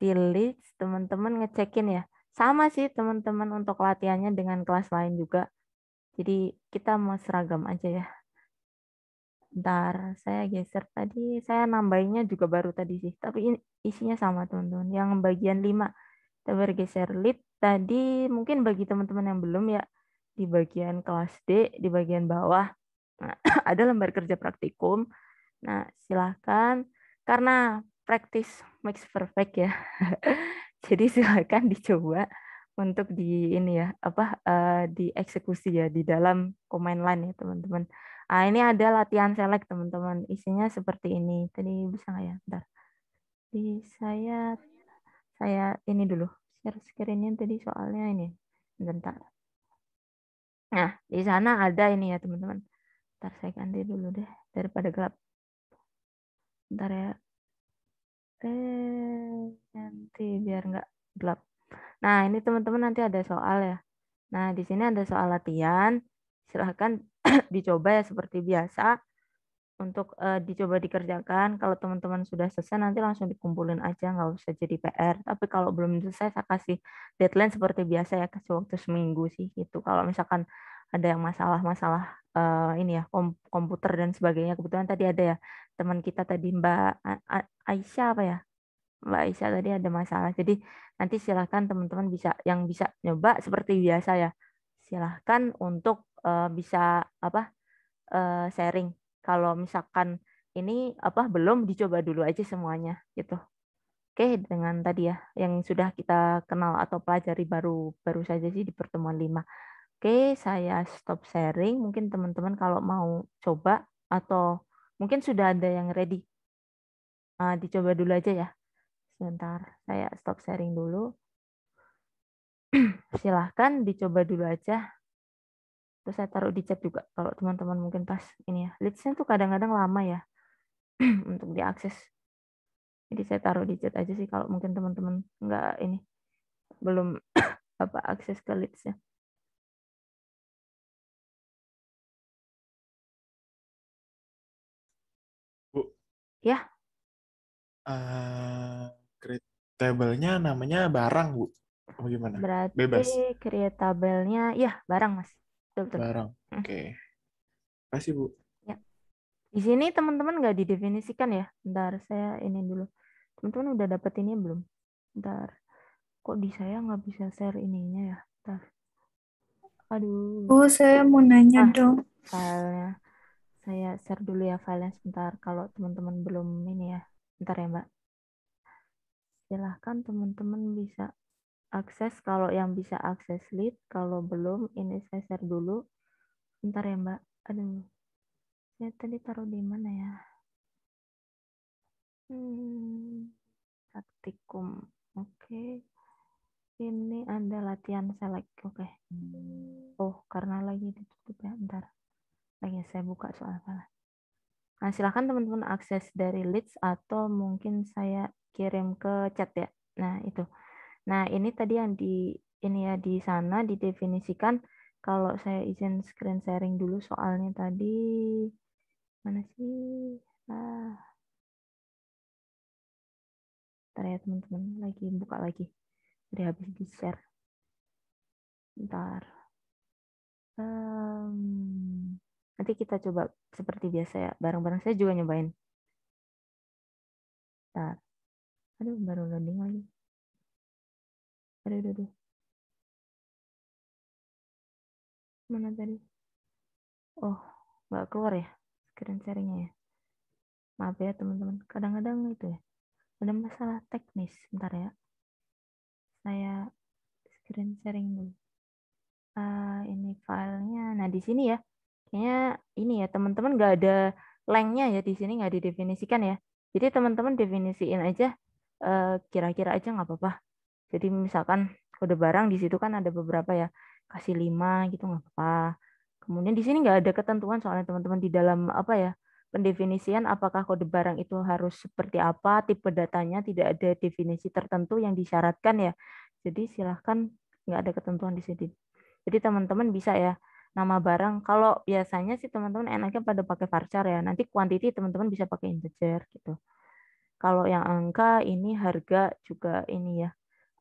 Di leads teman-teman ngecekin ya. Sama sih teman-teman untuk latihannya dengan kelas lain juga. Jadi kita mau seragam aja ya. Bentar, saya geser tadi, saya nambahinnya juga baru tadi sih. Tapi ini isinya sama teman-teman. Yang bagian 5, kita bergeser lead. Tadi mungkin bagi teman-teman yang belum ya, di bagian kelas D, di bagian bawah, nah, ada lembar kerja praktikum. Nah, silahkan. Karena practice makes perfect ya. Jadi silahkan dicoba untuk di ini ya, dieksekusi ya di dalam command line ya teman-teman. Nah, ini ada latihan select teman-teman. Isinya seperti ini. Tadi bisa nggak ya? Bentar. Di saya ini dulu. Share screen-nya tadi soalnya ini. Bentar. Nah, di sana ada ini ya teman-teman. Bentar saya ganti dulu deh daripada gelap. Bentar ya. Nanti biar nggak gelap. Nah, ini teman-teman nanti ada soal ya. Nah, di sini ada soal latihan. Silahkan dicoba ya seperti biasa. Untuk dicoba dikerjakan. Kalau teman-teman sudah selesai nanti langsung dikumpulin aja, nggak usah jadi PR. Tapi kalau belum selesai saya kasih deadline seperti biasa ya, kasih waktu seminggu sih gitu. Kalau misalkan ada yang masalah-masalah ini ya komputer dan sebagainya, kebetulan tadi ada ya teman kita tadi Mbak Aisyah apa ya, Mbak Aisyah tadi ada masalah. Jadi nanti silahkan teman-teman yang bisa nyoba seperti biasa ya. Silahkan untuk bisa sharing. Kalau misalkan ini belum, dicoba dulu aja semuanya gitu. Oke, dengan tadi ya yang sudah kita kenal atau pelajari baru saja sih di pertemuan 5. Oke, saya stop sharing. Mungkin teman-teman kalau mau coba atau mungkin sudah ada yang ready. Dicoba dulu aja ya. Sebentar, saya stop sharing dulu. Silahkan dicoba dulu aja. Terus saya taruh di chat juga kalau teman-teman mungkin pas ini ya. Leads-nya tuh kadang-kadang lama ya untuk diakses. Jadi saya taruh di chat aja sih kalau mungkin teman-teman nggak ini belum akses ke leads-nya. Bu. Ya. Create table-nya namanya barang, Bu. Oh, gimana? Berarti Bebas. create tabelnya ya barang Mas. Betul. Barang. Oke. Kasih, Bu. Ya. Di sini teman-teman nggak didefinisikan ya. Bentar, saya ini dulu. Teman-teman udah dapat ini belum? Bentar. Kok di saya nggak bisa share ininya ya? Bentar. Aduh. Bu, saya mau nanya dong. Filenya. Saya share dulu ya filenya sebentar. Kalau teman-teman belum ini ya. Bentar ya Mbak. Silahkan teman-teman bisa akses. Kalau yang bisa akses lead. Kalau belum, ini saya share dulu. Bentar ya Mbak. Aduh, saya tadi taruh di mana ya? Praktikum. Oke. Ini ada latihan select. Oke. Oh, karena lagi ditutup ya. Bentar. Lagi saya buka soalnya. Nah, silahkan teman-teman akses dari Leads atau mungkin saya kirim ke chat ya. Nah, itu. Nah, ini tadi yang di ini ya di sana didefinisikan. Kalau saya izin screen sharing dulu soalnya tadi mana sih? Bentar ya teman-teman, lagi buka lagi. Jadi habis di share. Bentar. Nanti kita coba seperti biasa ya. Bareng-bareng saya juga nyobain. Bentar. Aduh, baru loading lagi. Aduh. Mana tadi? Oh, nggak keluar ya screen sharingnya ya. Maaf ya teman-teman. Kadang-kadang itu ya. Ada masalah teknis. Bentar ya. Saya screen sharing dulu. Ini filenya. Nah, di sini ya. Kayaknya ini ya, teman-teman nggak ada lengthnya ya di sini, nggak didefinisikan ya. Jadi teman-teman definisiin aja kira-kira aja nggak apa-apa. Jadi misalkan kode barang di situ kan ada beberapa ya, kasih 5 gitu nggak apa-apa. Kemudian di sini nggak ada ketentuan soalnya teman-teman di dalam apa ya pendefinisian apakah kode barang itu harus seperti apa, tipe datanya tidak ada definisi tertentu yang disyaratkan ya. Jadi silahkan nggak ada ketentuan di sini. Jadi teman-teman bisa ya nama barang. Kalau biasanya sih teman-teman enaknya pada pakai varchar ya. Nanti quantity teman-teman bisa pakai integer gitu. Kalau yang angka ini harga juga ini ya.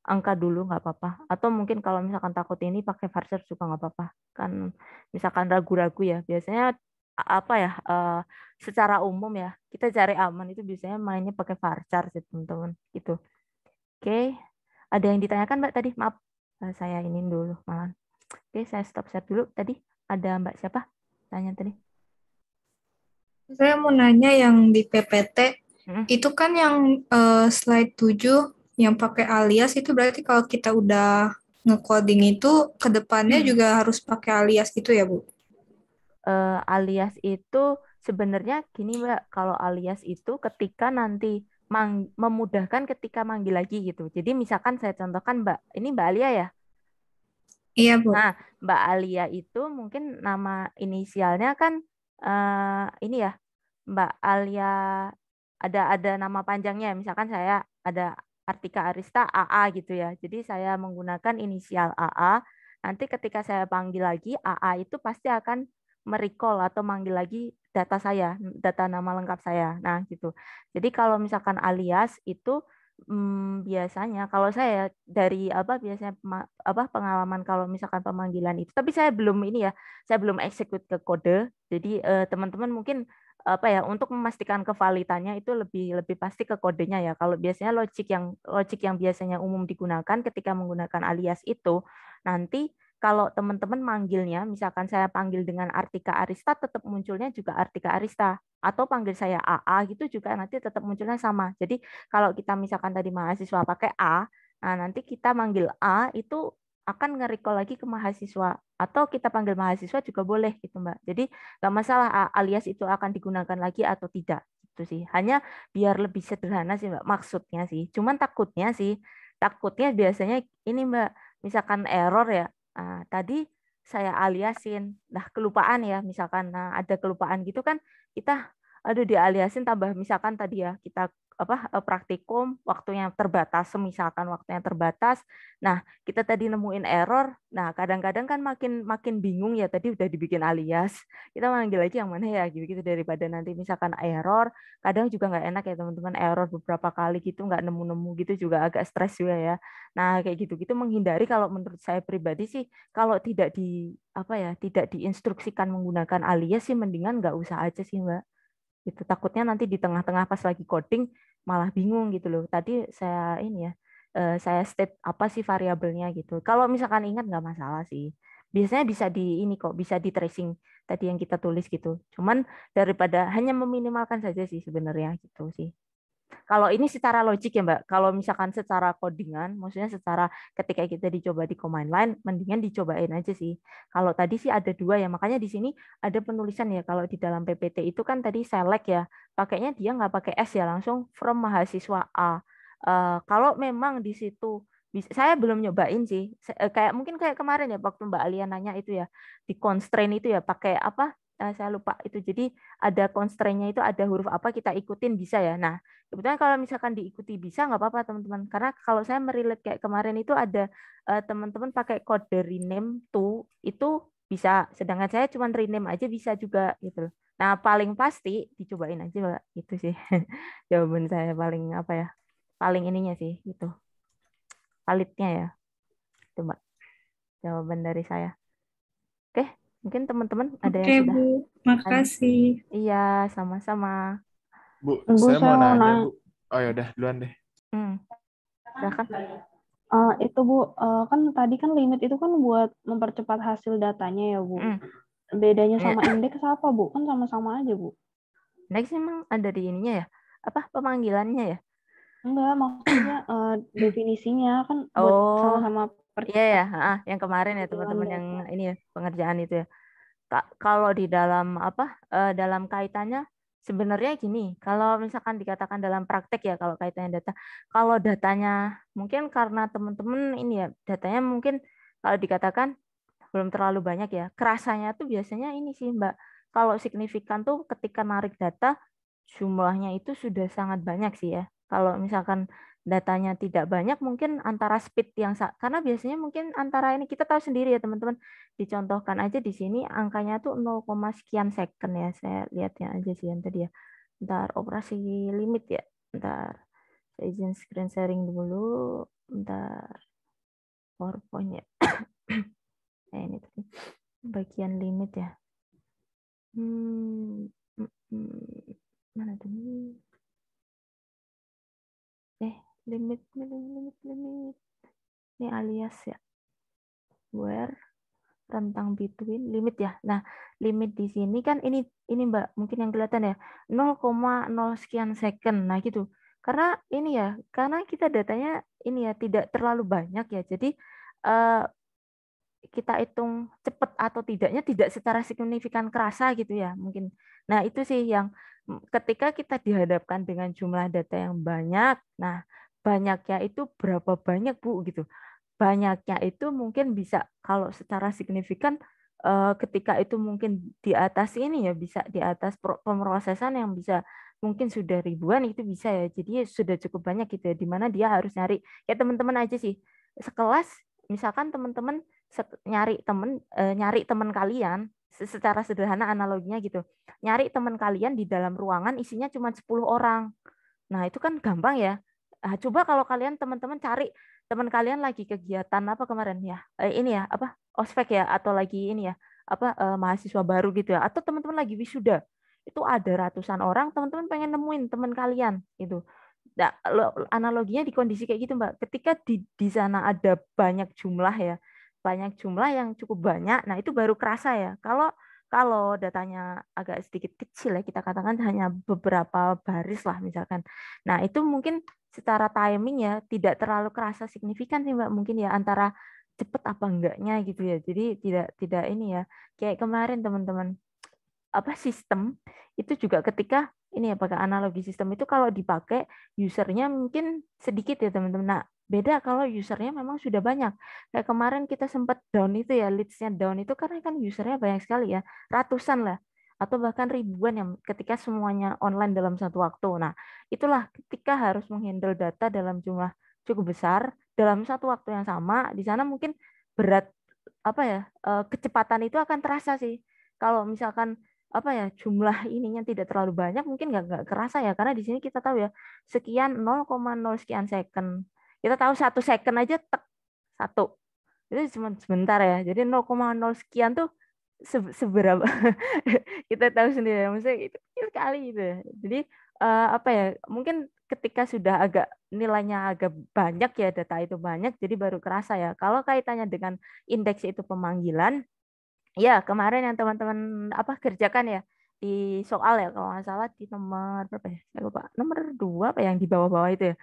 Angka dulu nggak apa-apa. Atau mungkin kalau misalkan takut ini pakai varchar juga nggak apa-apa. Kan misalkan ragu-ragu ya. Biasanya apa ya secara umum ya kita cari aman itu biasanya mainnya pakai varchar sih teman-teman gitu. Oke. Ada yang ditanyakan Mbak tadi? Maaf. Saya ini dulu malah. Oke, saya stop share dulu. Tadi ada Mbak siapa? Tanya tadi. Saya mau nanya yang di PPT, itu kan yang slide 7 yang pakai alias itu berarti kalau kita udah nge-coding itu ke depannya juga harus pakai alias gitu ya, Bu? Alias itu sebenarnya gini Mbak, kalau alias itu ketika nanti memudahkan ketika manggil lagi gitu. Jadi misalkan saya contohkan Mbak, ini Mbak Alia ya? Iya, Bu. Nah, Mbak Alia itu mungkin nama inisialnya kan ini ya, Mbak Alia ada nama panjangnya. Misalkan saya ada Artika Arista AA gitu ya. Jadi saya menggunakan inisial AA. Nanti ketika saya panggil lagi AA itu pasti akan merecall atau manggil lagi data saya, data nama lengkap saya. Nah, gitu. Jadi kalau misalkan alias itu biasanya kalau saya dari apa biasanya apa pengalaman kalau misalkan pemanggilan itu tapi saya belum ini ya saya belum execute ke kode jadi teman-teman mungkin apa ya untuk memastikan kevalitannya itu lebih pasti ke kodenya ya kalau biasanya logik yang biasanya umum digunakan ketika menggunakan alias itu nanti kalau teman-teman manggilnya misalkan saya panggil dengan Artika Arista tetap munculnya juga Artika Arista atau panggil saya AA gitu juga nanti tetap munculnya sama jadi kalau kita misalkan tadi mahasiswa pakai A, nah nanti kita manggil A itu akan nge-recall lagi ke mahasiswa atau kita panggil mahasiswa juga boleh gitu Mbak. Jadi nggak masalah alias itu akan digunakan lagi atau tidak gitu sih. Hanya biar lebih sederhana sih Mbak maksudnya sih. Cuman takutnya biasanya ini Mbak, misalkan error ya. Nah, tadi saya aliasin, nah kelupaan ya misalkan, nah ada kelupaan gitu kan kita aduh dialiasin tambah misalkan tadi ya kita praktikum waktunya terbatas misalkan waktunya terbatas nah kita tadi nemuin error nah kadang-kadang kan makin bingung ya tadi udah dibikin alias kita manggil lagi yang mana ya gitu daripada nanti misalkan error kadang juga nggak enak ya teman-teman error beberapa kali gitu nggak nemu-nemu gitu juga agak stres juga ya nah kayak gitu menghindari kalau menurut saya pribadi sih kalau tidak diinstruksikan menggunakan alias sih mendingan nggak usah aja sih Mbak gitu takutnya nanti di tengah-tengah pas lagi coding malah bingung gitu loh tadi saya ini ya saya state apa sih variabelnya gitu kalau misalkan ingat nggak masalah sih biasanya bisa di ini kok bisa di tracing tadi yang kita tulis gitu cuman daripada hanya meminimalkan saja sih sebenarnya gitu sih Kalau ini secara logik ya Mbak, kalau misalkan secara codingan, maksudnya secara ketika kita dicoba di command line, mendingan dicobain aja sih. Kalau tadi sih ada dua ya, makanya di sini ada penulisan ya, kalau di dalam PPT itu kan tadi select ya, pakainya dia nggak pakai S ya, langsung from mahasiswa A. Kalau memang di situ, saya belum nyobain sih, kayak mungkin kayak kemarin ya, waktu Mbak Alia nanya itu ya, di constraint itu ya, pakai apa? Saya lupa itu. Jadi ada constraint-nya itu ada huruf apa kita ikutin bisa ya. Nah, kebetulan kalau misalkan diikuti bisa nggak apa-apa teman-teman. Karena kalau saya merelate kayak kemarin itu ada teman-teman pakai kode rename to itu bisa. Sedangkan saya cuma rename aja bisa juga gitu. Nah paling pasti dicobain aja Mbak. Itu sih jawaban saya paling apa ya. Paling ininya sih gitu. Validnya ya. Itu Mbak. Jawaban dari saya. Oke, mungkin teman-teman ada Oke, yang sudah. Bu. Makasih. Iya, sama-sama. Bu, Bu, saya mau saya mau nanya, nanya. Bu. Oh ya udah, duluan deh. Silakan. Itu Bu, kan tadi kan limit itu kan buat mempercepat hasil datanya ya Bu. Bedanya sama indeks apa Bu? Kan sama-sama aja Bu. Indeks memang ada di ininya ya? Apa pemanggilannya ya? Enggak, maksudnya definisinya kan buat sama-sama Iya ya, yang kemarin ya teman-teman yang ini ya pengerjaan itu ya. Kalau di dalam apa dalam kaitannya sebenarnya gini, kalau misalkan dikatakan dalam praktek ya kalau kaitannya data, kalau datanya mungkin karena teman-teman ini ya datanya mungkin kalau dikatakan belum terlalu banyak ya, kerasanya tuh biasanya ini sih Mbak, kalau signifikan tuh ketika narik data jumlahnya itu sudah sangat banyak sih ya. Kalau misalkan datanya tidak banyak mungkin antara speed yang karena biasanya mungkin antara ini kita tahu sendiri ya teman-teman, dicontohkan aja di sini angkanya tuh 0, sekian second ya, saya lihatnya aja sih yang tadi ya. Bentar, operasi limit ya, bentar saya izin screen sharing dulu, bentar PowerPoint ya. Ini tadi bagian limit ya. Mana tuh limit. Ini alias ya. Where rentang between limit ya. Nah, limit di sini kan ini Mbak, mungkin yang kelihatan ya. 0,0 sekian second. Nah, gitu. Karena ini ya, karena kita datanya ini ya tidak terlalu banyak ya. Jadi kita hitung cepat atau tidaknya tidak secara signifikan kerasa gitu ya mungkin. Nah itu sih yang ketika kita dihadapkan dengan jumlah data yang banyak, nah banyaknya itu berapa banyak Bu gitu. Banyaknya itu mungkin bisa kalau secara signifikan ketika itu mungkin di atas ini ya bisa di atas pemrosesan yang bisa mungkin sudah ribuan itu bisa ya. Jadi sudah cukup banyak gitu ya. Dimana dia harus nyari ya teman-teman aja sih sekelas misalkan teman-teman nyari teman kalian secara sederhana analoginya gitu. Nyari teman kalian di dalam ruangan isinya cuma 10 orang. Nah, itu kan gampang ya. Nah, coba kalau kalian teman-teman cari teman kalian lagi kegiatan apa kemarin ya? Ini ya, apa? Ospek ya atau lagi ini ya, apa mahasiswa baru gitu ya atau teman-teman lagi wisuda. Itu ada ratusan orang, teman-teman pengen nemuin teman kalian gitu. Nah, analoginya di kondisi kayak gitu, Mbak. Ketika di sana ada banyak jumlah ya, banyak jumlah yang cukup banyak, nah itu baru kerasa ya. Kalau datanya agak sedikit kecil ya, kita katakan hanya beberapa baris lah misalkan. Nah itu mungkin secara timing ya tidak terlalu kerasa signifikan sih Mbak, mungkin ya antara cepet apa enggaknya gitu ya. Jadi tidak ini ya. Kayak kemarin teman-teman apa sistem itu juga ketika ini ya pakai analogi sistem itu kalau dipakai usernya mungkin sedikit ya teman-teman. Nah beda kalau usernya memang sudah banyak. Kayak kemarin kita sempat down itu ya leads-nya down itu karena kan usernya banyak sekali ya ratusan lah atau bahkan ribuan yang ketika semuanya online dalam satu waktu. Nah itulah ketika harus menghandle data dalam jumlah cukup besar dalam satu waktu yang sama di sana mungkin berat apa ya kecepatan itu akan terasa sih. Kalau misalkan apa ya jumlah ininya tidak terlalu banyak mungkin nggak kerasa ya karena di sini kita tahu ya sekian 0,0 sekian second kita tahu 1 second aja tek satu itu cuma sebentar ya jadi 0,0 sekian tuh seberapa kita tahu sendiri ya maksudnya itu kecil sekali gitu ya jadi apa ya mungkin ketika sudah agak nilainya agak banyak ya data itu banyak jadi baru kerasa ya kalau kaitannya dengan indeks itu pemanggilan ya, kemarin yang teman-teman apa kerjakan ya. di soal ya kalau nggak salah di nomor berapa ya? Saya lupa. Nomor 2 apa yang di bawah-bawah itu ya?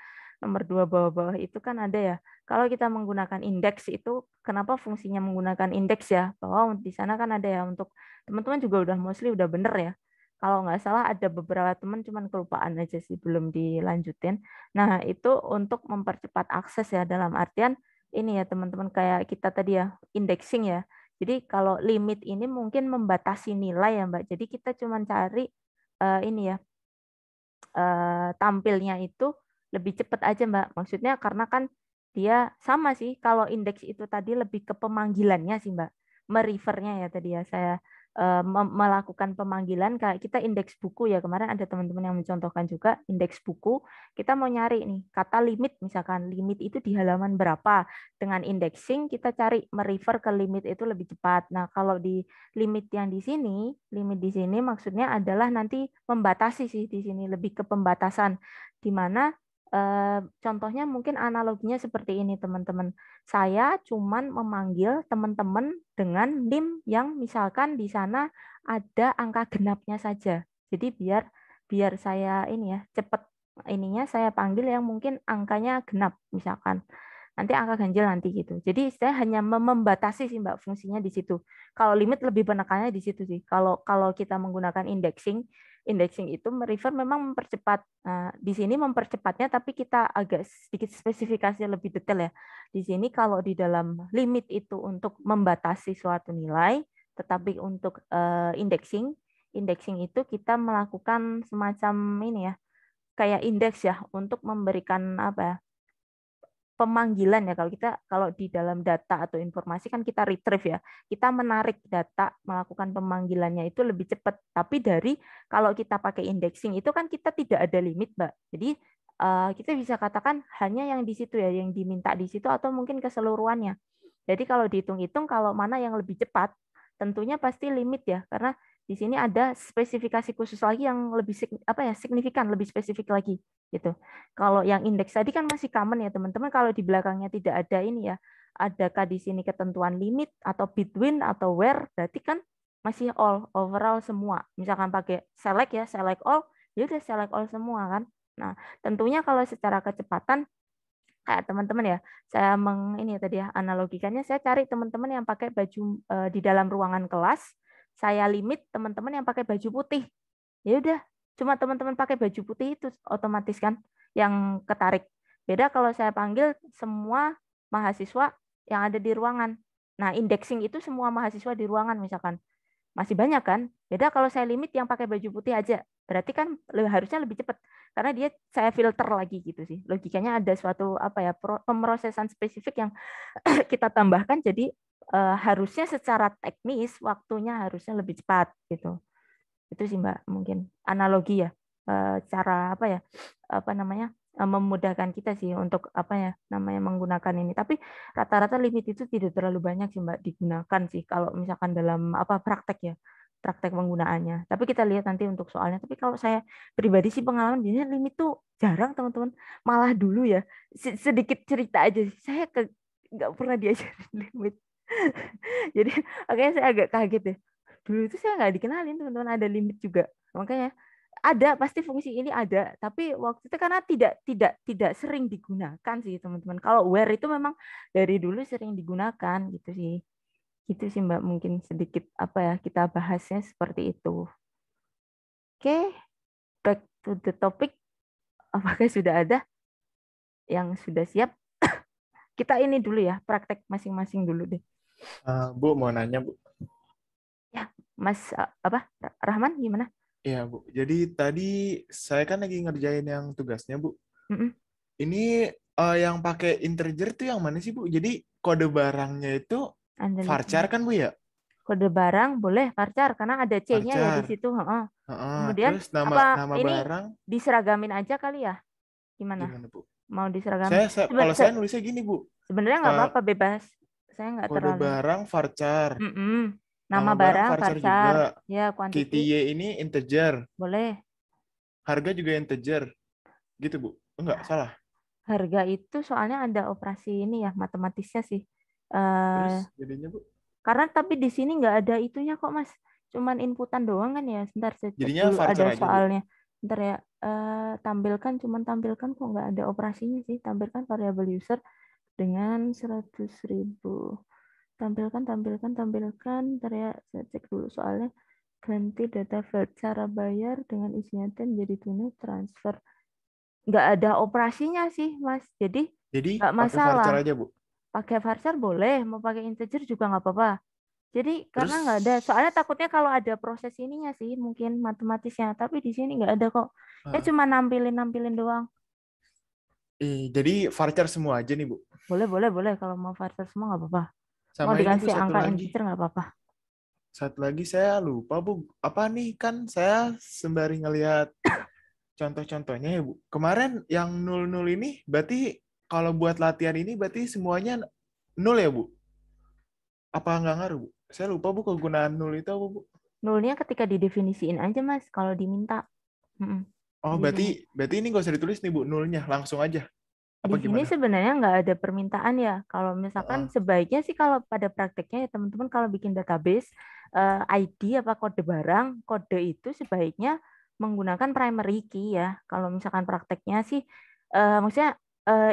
Nomor 2 bawah-bawah itu kan ada ya. Kalau kita menggunakan indeks itu, kenapa fungsinya menggunakan indeks ya? Bahwa di sana kan ada ya untuk teman-teman juga udah mostly udah bener ya. Kalau nggak salah ada beberapa teman cuman kelupaan aja sih belum dilanjutin. Nah itu untuk mempercepat akses ya dalam artian ini ya teman-teman kayak kita tadi ya indexing ya. Jadi kalau limit ini mungkin membatasi nilai ya Mbak. Jadi kita cuma cari ini ya tampilnya itu lebih cepat aja Mbak. Maksudnya karena kan dia sama sih kalau indeks itu tadi lebih ke pemanggilannya sih Mbak. Merefernya ya tadi ya saya melakukan pemanggilan kayak kita indeks buku ya kemarin ada teman-teman yang mencontohkan juga indeks buku kita mau nyari nih kata limit misalkan limit itu di halaman berapa dengan indexing kita cari merefer ke limit itu lebih cepat. Nah kalau di limit di sini maksudnya adalah nanti membatasi sih di sini lebih ke pembatasan di mana contohnya mungkin analoginya seperti ini teman-teman. Saya cuman memanggil teman-teman dengan NIM yang misalkan di sana ada angka genapnya saja. Jadi biar saya ini ya cepat ininya saya panggil yang mungkin angkanya genap misalkan. Nanti angka ganjil nanti gitu. Jadi saya hanya membatasi sih Mbak fungsinya di situ. Kalau limit lebih penekannya di situ sih. Kalau kita menggunakan indexing itu merefer memang mempercepat. Nah, di sini mempercepatnya tapi kita agak sedikit spesifikasi lebih detail ya. Di sini kalau di dalam limit itu untuk membatasi suatu nilai, tetapi untuk indexing itu kita melakukan semacam ini ya, kayak indeks ya untuk memberikan apa ya? Pemanggilan ya kalau di dalam data atau informasi kan kita retrieve ya kita menarik data melakukan pemanggilannya itu lebih cepat tapi dari kalau kita pakai indexing itu kan kita tidak ada limit Mbak jadi kita bisa katakan hanya yang di situ ya yang diminta di situ atau mungkin keseluruhannya jadi kalau dihitung-hitung kalau mana yang lebih cepat tentunya pasti limit ya karena di sini ada spesifikasi khusus lagi yang lebih signifikan, lebih spesifik lagi gitu. Kalau yang indeks tadi kan masih common ya teman-teman. Kalau di belakangnya tidak ada ini ya, adakah di sini ketentuan limit atau between atau where? Berarti kan masih all overall semua. Misalkan pakai select ya, select all, ya udah select all semua kan. Nah tentunya kalau secara kecepatan kayak teman-teman ya, saya ini tadi ya analogikannya saya cari teman-teman yang pakai baju di dalam ruangan kelas saya limit teman-teman yang pakai baju putih. Ya udah, cuma teman-teman pakai baju putih itu otomatis kan yang ketarik. Beda kalau saya panggil semua mahasiswa yang ada di ruangan. Nah, indexing itu semua mahasiswa di ruangan misalkan. Masih banyak kan? Beda kalau saya limit yang pakai baju putih aja. Berarti kan harusnya lebih cepat karena dia saya filter lagi gitu sih. Logikanya ada suatu pemrosesan spesifik yang kita tambahkan jadi harusnya secara teknis waktunya harusnya lebih cepat gitu. Itu sih Mbak mungkin analogi ya cara memudahkan kita sih untuk menggunakan ini. Tapi rata-rata limit itu tidak terlalu banyak sih Mbak digunakan sih kalau misalkan dalam praktek penggunaannya. Tapi kita lihat nanti untuk soalnya. Tapi kalau saya pribadi sih pengalaman biasanya limit tuh jarang teman-teman. Malah dulu ya sedikit cerita aja. Saya nggak pernah diajarin limit. Jadi makanya saya agak kaget deh. Dulu itu saya nggak dikenalin teman-teman ada limit juga. Makanya ada pasti fungsi ini ada, tapi waktu itu karena tidak sering digunakan sih teman-teman. Kalau where itu memang dari dulu sering digunakan gitu sih. Gitu sih Mbak mungkin sedikit kita bahasnya seperti itu. Oke, back to the topic. Apakah sudah ada yang sudah siap? Kita ini dulu ya, praktek masing-masing dulu deh. Bu mau nanya Bu. Ya, Mas Rahman gimana? Iya Bu. Jadi tadi saya kan lagi ngerjain yang tugasnya Bu. Ini yang pakai integer tuh yang mana sih Bu? Jadi kode barangnya itu varchar kan Bu ya? Kode barang boleh varchar karena ada C-nya ya di situ. Kemudian terus nama ini barang diseragamin aja kali ya? Gimana Bu? Mau diseragamin? Kalau saya nulisnya gini Bu. Sebenarnya nggak apa-apa bebas. Saya nggak terlalu. Kode barang varchar. Nama barang varchar juga. Ya, quantity. KTY ini integer. Boleh. Harga juga integer. Gitu Bu. Enggak, salah. Harga itu soalnya ada operasi ini ya, matematisnya sih. Terus jadinya Bu? Karena tapi di sini nggak ada itunya kok Mas. cuman inputan doang kan ya. Sebentar saya cek Jadinya dulu voucher ada aja, Bu. soalnya. Bentar ya. Cuman tampilkan kok nggak ada operasinya sih. Tampilkan variabel user dengan 100.000. Tampilkan. Bentar ya, saya cek dulu soalnya. Ganti data field cara bayar dengan isinya jadi tunai transfer. Nggak ada operasinya sih, Mas. Jadi nggak pakai voucher masalah. aja, Bu. Pakai varchar boleh, mau pakai integer juga nggak apa-apa. Jadi Terus karena nggak ada, soalnya takutnya kalau ada proses ininya sih, mungkin matematisnya, tapi di sini nggak ada kok. Cuma nampilin doang. Jadi voucher semua aja nih, Bu. Boleh. Kalau mau varchar semua nggak apa-apa. Mau Sama ini, Bu, dikasih satu angka lagi. integer nggak apa-apa. Satu lagi saya lupa, Bu. Apa nih, kan saya sembari ngelihat contoh-contohnya ya, Bu. Kemarin yang 0 ini berarti kalau buat latihan ini berarti semuanya 0 ya, Bu? Apa nggak ngaruh, Bu? Saya lupa, Bu, kegunaan 0 itu apa, Bu? Nolnya ketika didefinisiin aja, Mas, kalau diminta. Oh, berarti ini nggak usah ditulis nih, Bu, 0-nya. Langsung aja. Apa Di sini gimana? sebenarnya nggak ada permintaan ya. Kalau misalkan sebaiknya sih kalau pada prakteknya ya teman-teman kalau bikin database ID apa kode barang, kode itu sebaiknya menggunakan primary key ya. Kalau misalkan prakteknya sih maksudnya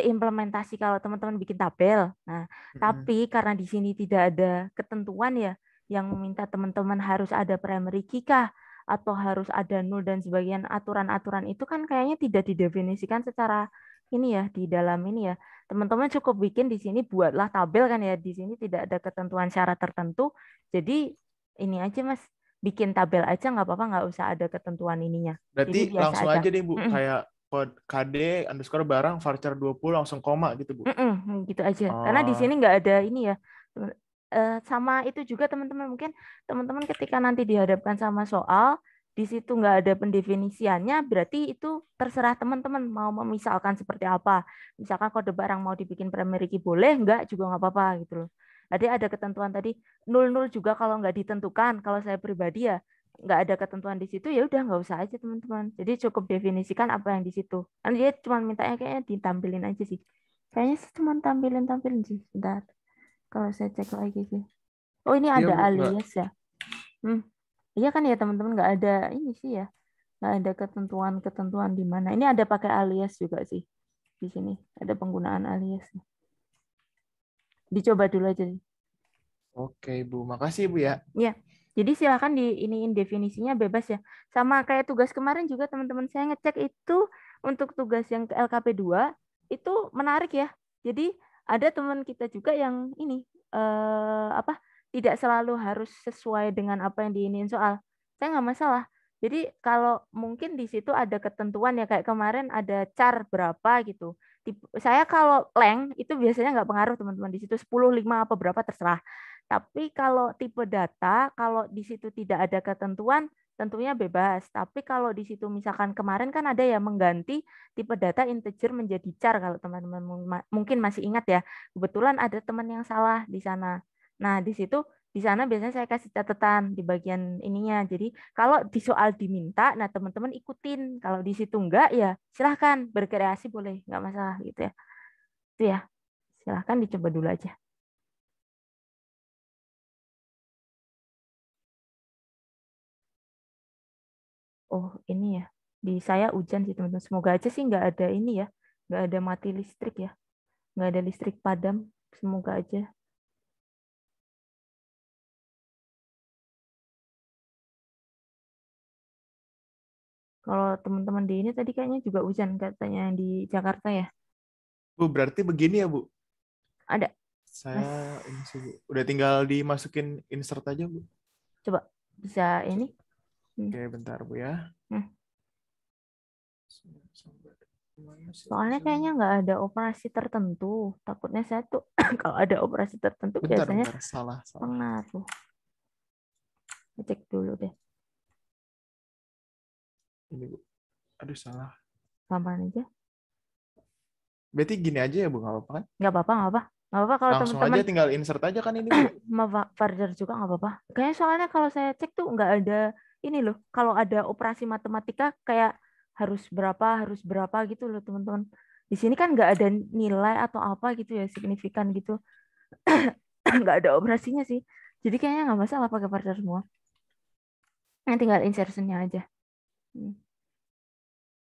implementasi kalau teman-teman bikin tabel. Nah, tapi karena di sini tidak ada ketentuan ya yang meminta teman-teman harus ada primary key kah atau harus ada null dan sebagian aturan-aturan itu kan kayaknya tidak didefinisikan secara ini ya di dalam ini ya teman-teman cukup bikin di sini buatlah tabel kan ya di sini tidak ada ketentuan syarat tertentu jadi ini aja Mas bikin tabel aja nggak apa-apa nggak usah ada ketentuan ininya. Berarti Jadi biasa langsung aja deh, Bu, Mm-mm. kayak kode KD underscore barang voucher 20 langsung koma gitu, Bu. Gitu aja karena di sini nggak ada ini ya sama itu juga teman-teman mungkin teman-teman ketika nanti dihadapkan sama soal di situ nggak ada pendefinisiannya, berarti itu terserah teman-teman mau memisalkan seperti apa. Misalkan kode barang mau dibikin primary key boleh, nggak juga nggak apa-apa gitu loh. Jadi ada ketentuan tadi 00 juga kalau nggak ditentukan. Kalau saya pribadi ya nggak ada ketentuan di situ ya udah nggak usah aja teman-teman. Jadi cukup definisikan apa yang di situ. Kan dia cuma mintanya kayaknya ditampilin aja sih. Kayaknya sih cuma tampilin sih. Bentar. Kalau saya cek lagi sih. Oh ini Iya, ada Bu, alias ya. Iya kan ya teman-teman nggak ada ini sih ya, nggak ada ketentuan di mana. Ini ada pakai alias juga sih di sini, ada penggunaan alias. Dicoba dulu aja. Oke, Bu, makasih, Bu ya. Ya, jadi silakan iniin definisinya bebas ya. Sama kayak tugas kemarin juga teman-teman saya ngecek itu untuk tugas yang ke LKP 2 itu menarik ya. Jadi ada teman kita juga yang ini tidak selalu harus sesuai dengan apa yang diinin soal. Saya nggak masalah. Jadi kalau mungkin di situ ada ketentuan ya kayak kemarin ada char berapa gitu. Saya kalau length itu biasanya nggak pengaruh teman-teman di situ 10, 5 apa berapa terserah. Tapi kalau tipe data, kalau di situ tidak ada ketentuan, tentunya bebas. Tapi kalau di situ misalkan kemarin kan ada ya mengganti tipe data integer menjadi char kalau teman-teman mungkin masih ingat ya. Kebetulan ada teman yang salah di sana. Nah, di sana biasanya saya kasih catatan di bagian ininya. Jadi kalau di soal diminta, nah teman-teman ikutin. Kalau di situ enggak, ya silahkan berkreasi boleh, nggak masalah gitu ya. Itu ya, silahkan dicoba dulu aja. Oh ini ya, di saya hujan sih teman-teman. Semoga aja sih nggak ada ini ya, nggak ada mati listrik ya, nggak ada listrik padam. Semoga aja. Kalau teman-teman di ini tadi kayaknya juga hujan katanya yang di Jakarta ya. Bu, berarti begini ya, Bu? Ada. Saya ini sih, Bu. Udah tinggal dimasukin insert aja, Bu. Coba bisa ini. Oke, bentar, Bu ya. Soalnya kayaknya nggak ada operasi tertentu. Takutnya saya tuh kalau ada operasi tertentu bentar, biasanya salah. pengaruh. Cek dulu deh. Ini, Bu. Aduh, salah. Pelan-pelan aja. Berarti gini aja ya, Bu? Nggak apa-apa kan? Nggak apa-apa kalau langsung teman-teman aja tinggal insert aja kan ini, Bu? further juga nggak apa-apa. Kayaknya soalnya kalau saya cek tuh nggak ada ini loh. Kalau ada operasi matematika kayak harus berapa gitu loh teman-teman. Di sini kan nggak ada nilai atau apa gitu ya signifikan gitu. Nggak ada operasinya sih. Jadi kayaknya nggak masalah pakai further semua. Nah, tinggal insertionnya aja.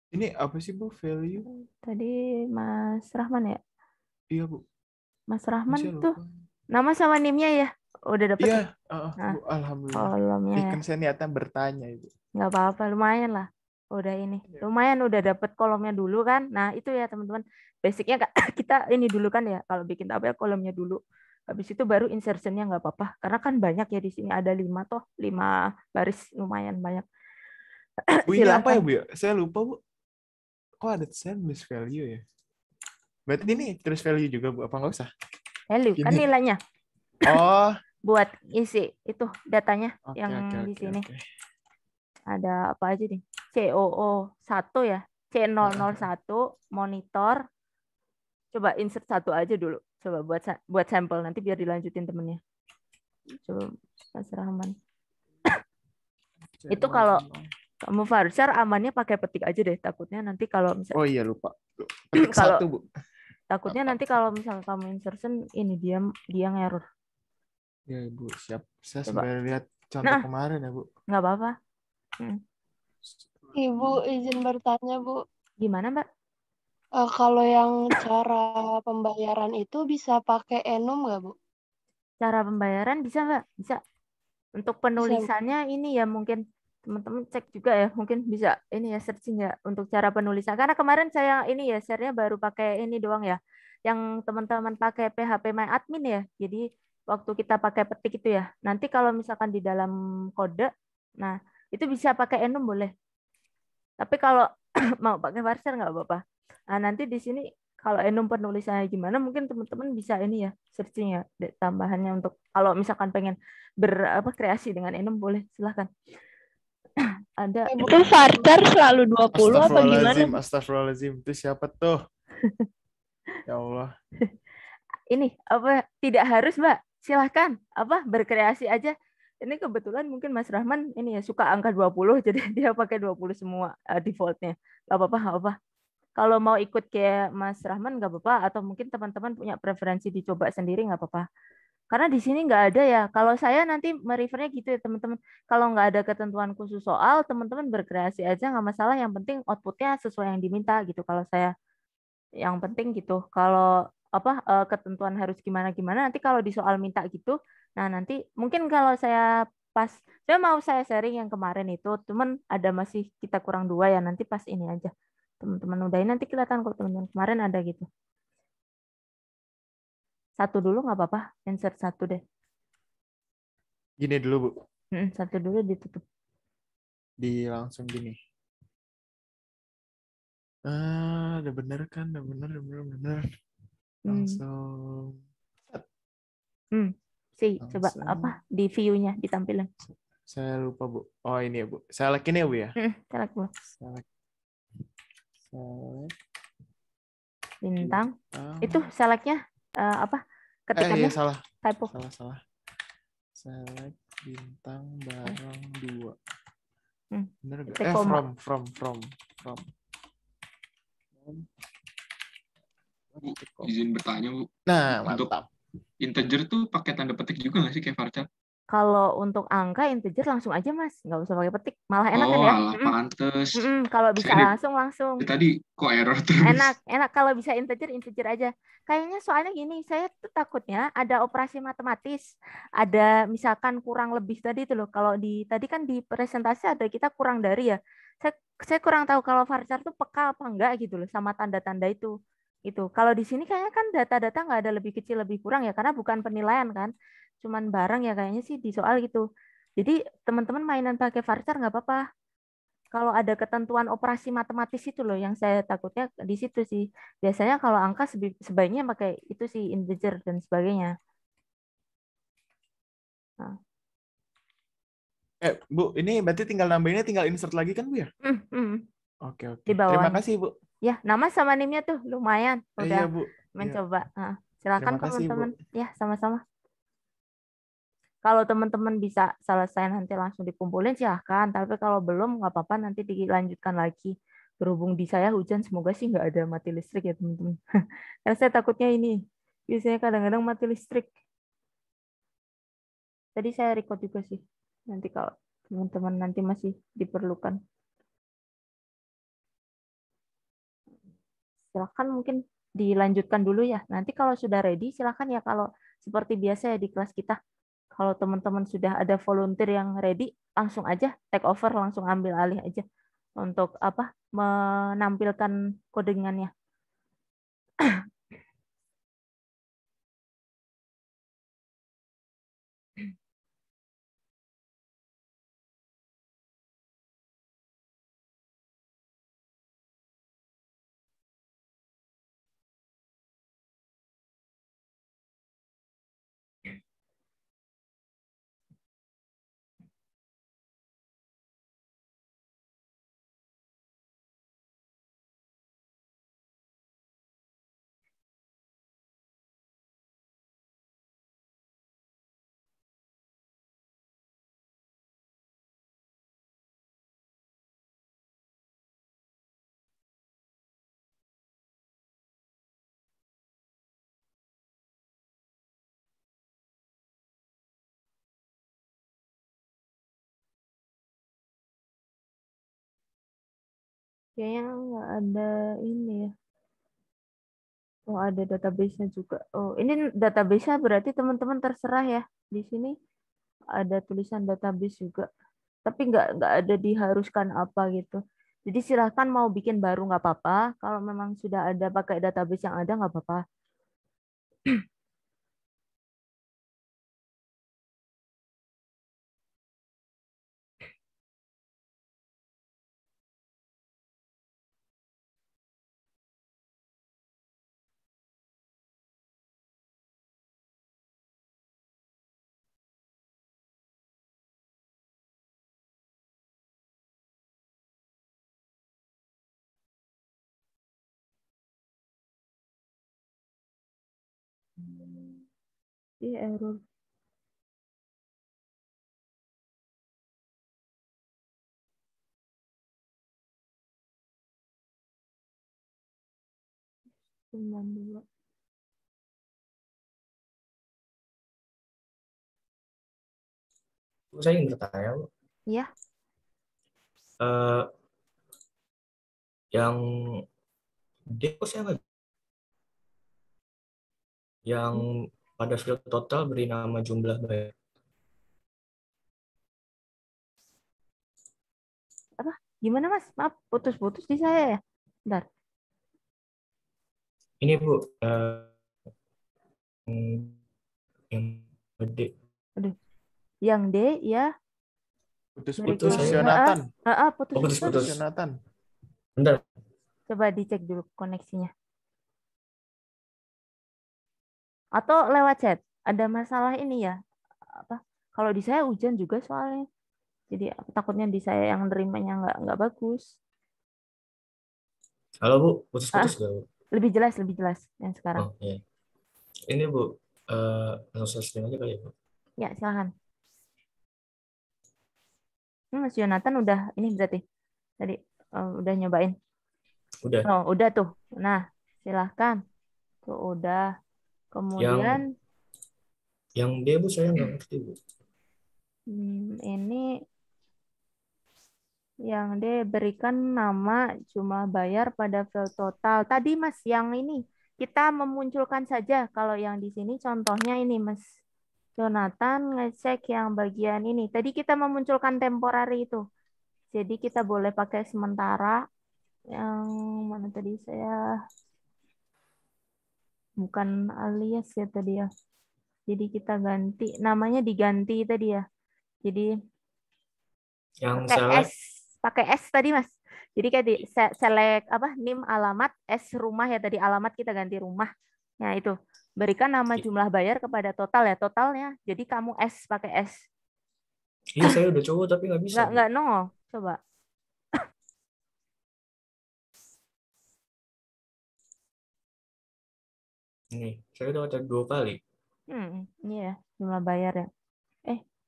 Ini apa sih Bu value? Tadi Mas Rahman ya? Iya Bu. Mas Rahman Masih tuh lupa. nama sama NIM-nya ya? Udah dapet Iya, ya? Nah, Bu, alhamdulillah. kolomnya ya. Kan saya niatnya bertanya itu. Nggak apa-apa, lumayan lah. Udah ini. Lumayan udah dapet kolomnya dulu kan. Nah, itu ya teman-teman. Basicnya kita ini dulu kan ya. Kalau bikin tabel kolomnya dulu. Habis itu baru insertionnya nggak apa-apa. Karena kan banyak ya di sini ada 5 toh. 5 baris lumayan banyak. Bu, ini apa ya Bu ya? Saya lupa Bu. Kok ada send miss value ya? Berarti ini terus value juga Bu, apa nggak usah? Value, kan nilainya. Oh. Buat isi itu datanya yang di Oke. sini. Ada apa aja nih? COO1 ya. C001 monitor. Coba insert satu aja dulu. Coba buat sampel nanti biar dilanjutin temennya. Coba Mas Rahman. Itu kalau kamu varchar amannya pakai petik aja deh. Takutnya nanti kalau misalnya. Oh iya lupa. Petik kalau, 1 Bu. Takutnya nanti kalau misalnya kamu insertion ini dia ngerror. Ya Ibu, siap. Saya sudah lihat contoh kemarin ya Bu. Nggak apa-apa. Ibu izin bertanya Bu. Gimana Mbak? Kalau yang cara pembayaran itu bisa pakai Enum nggak Bu? Cara pembayaran bisa Mbak? Bisa. Untuk penulisannya ini ya mungkin teman-teman cek juga ya, mungkin bisa ini ya searching ya untuk cara penulisan. Karena kemarin saya ini ya share-nya baru pakai ini doang ya. Yang teman-teman pakai PHP My Admin ya. Jadi waktu kita pakai petik itu ya. Nanti kalau misalkan di dalam kode, nah itu bisa pakai Enum boleh. Tapi kalau mau pakai varchar nggak apa-apa. Nah, nanti di sini kalau Enum penulisannya gimana, mungkin teman-teman bisa ini ya searching ya tambahannya untuk kalau misalkan pengen kreasi dengan Enum boleh silahkan. Ada itu varchar selalu 20 apa gimana? Astagfirullahaladzim. Itu siapa tuh? Ya Allah. Ini apa tidak harus Mbak, silahkan berkreasi aja. Ini kebetulan mungkin Mas Rahman ini ya suka angka 20 jadi dia pakai 20 semua defaultnya. Gak apa-apa. Kalau mau ikut kayak Mas Rahman nggak apa-apa, atau mungkin teman-teman punya preferensi dicoba sendiri nggak apa-apa. Karena di sini nggak ada ya. Kalau saya nanti merefernya gitu ya teman-teman. Kalau nggak ada ketentuan khusus soal, teman-teman berkreasi aja nggak masalah. Yang penting outputnya sesuai yang diminta gitu. Kalau saya, yang penting gitu. Kalau ketentuan harus gimana-gimana nanti kalau di soal minta gitu. Nah nanti mungkin kalau saya saya sharing yang kemarin itu, cuman ada masih kita kurang 2 ya. Nanti pas ini aja. Teman-teman udahin nanti kelihatan kok teman-teman kemarin ada gitu. Satu dulu nggak apa-apa, insert satu deh. Gini dulu Bu. Satu dulu ditutup. Langsung gini. Udah bener kan? Udah bener. Langsung. Coba di view-nya ditampilin. Saya lupa Bu. Oh ini ya Bu. Select ini ya Bu ya? Select Bu. Select. Bintang. Itu selectnya ketikannya salah. Typo. Salah. Select bintang barang 2. Bener gak? From. Bu, izin bertanya Bu. Nah, untuk mantap. Integer tuh pakai tanda petik juga nggak sih kayak varchar? Kalau untuk angka integer langsung aja Mas, nggak usah pakai petik, malah enak kan ya? Pantes. Kalau bisa langsung. Tadi kok error terus? Enak kalau bisa integer aja. Kayaknya soalnya gini, saya tuh takutnya ada operasi matematis, ada misalkan kurang lebih tadi itu loh. Kalau tadi kan di presentasi ada kita kurang dari ya. Saya kurang tahu kalau varchar tuh peka apa enggak gitu loh sama tanda-tanda itu. Itu kalau di sini kayaknya kan data-data nggak ada lebih kecil lebih kurang ya, karena bukan penilaian kan, cuman barang ya kayaknya sih di soal gitu. Jadi teman-teman mainan pakai varchar nggak apa-apa. Kalau ada ketentuan operasi matematis itu loh yang saya takutnya di situ sih. Biasanya kalau angka sebaiknya pakai itu sih integer dan sebagainya. Nah. Bu, ini berarti tinggal nambahinnya tinggal insert lagi kan Bu ya? Oke. Terima kasih Bu. Ya, nama sama NIM-nya tuh lumayan. Udah iya, Bu. mencoba. Nah, silakan teman-teman. Ya, sama-sama. Kalau teman-teman bisa selesai nanti langsung dikumpulin silahkan. Tapi kalau belum nggak apa-apa nanti dilanjutkan lagi. Berhubung di saya hujan, semoga sih nggak ada mati listrik ya teman-teman. Karena saya takutnya ini. Biasanya kadang-kadang mati listrik. Tadi saya record juga sih. Nanti kalau teman-teman nanti masih diperlukan. Silakan mungkin dilanjutkan dulu ya. Nanti kalau sudah ready, silakan ya, kalau seperti biasa ya di kelas kita. Kalau teman-teman sudah ada volunteer yang ready, langsung aja take over, langsung ambil alih aja untuk apa menampilkan codingannya. Kayaknya nggak ada ini ya. Oh, ada database-nya juga. Oh, ini database-nya berarti teman-teman terserah ya. Di sini ada tulisan database juga. Tapi nggak ada diharuskan apa gitu. Jadi silahkan mau bikin baru nggak apa-apa. Kalau memang sudah ada pakai database yang ada nggak apa-apa. Error. Dua. Saya ingin bertanya, Bu. Iya. Yang D kok saya nggak, yang pada field total beri nama jumlah bayar. Apa? Gimana Mas? Maaf, putus-putus di saya ya. Bentar. Ini Bu, yang D. Aduh. Yang D ya. Putus-putus Yonatan. Putus-putus Yonatan. Bentar. Coba dicek dulu koneksinya. Atau lewat chat. Ada masalah ini ya. Apa? Kalau di saya hujan juga soalnya. Jadi takutnya di saya yang nerimanya nggak bagus. Halo Bu, putus-putus nggak Bu? Lebih jelas yang sekarang. Oh iya. Ini Bu, langsung stream aja kali ya Bu? Ya silakan. Mas Yonatan udah ini berarti tadi udah nyobain. Udah. Oh udah tuh. Nah silahkan. Tuh udah. Kemudian. Yang D Bu saya nggak ngerti Bu. Ini yang D berikan nama jumlah bayar pada file total. Tadi Mas yang ini kita memunculkan saja. Kalau yang di sini contohnya ini Mas Jonathan ngecek yang bagian ini. Tadi kita memunculkan temporary itu. Jadi kita boleh pakai sementara. Yang mana tadi saya bukan alias ya tadi ya. Jadi kita ganti namanya, diganti tadi ya. Jadi yang pakai S tadi Mas. Jadi kayak di select apa NIM alamat S rumah ya, tadi alamat kita ganti rumah. Nah itu berikan nama jumlah bayar kepada total ya, totalnya. Jadi kamu S pakai S. Iya saya udah coba tapi nggak bisa. Nggak nongol. Coba. Ini saya udah cek 2 kali. Ini ya jumlah bayar ya.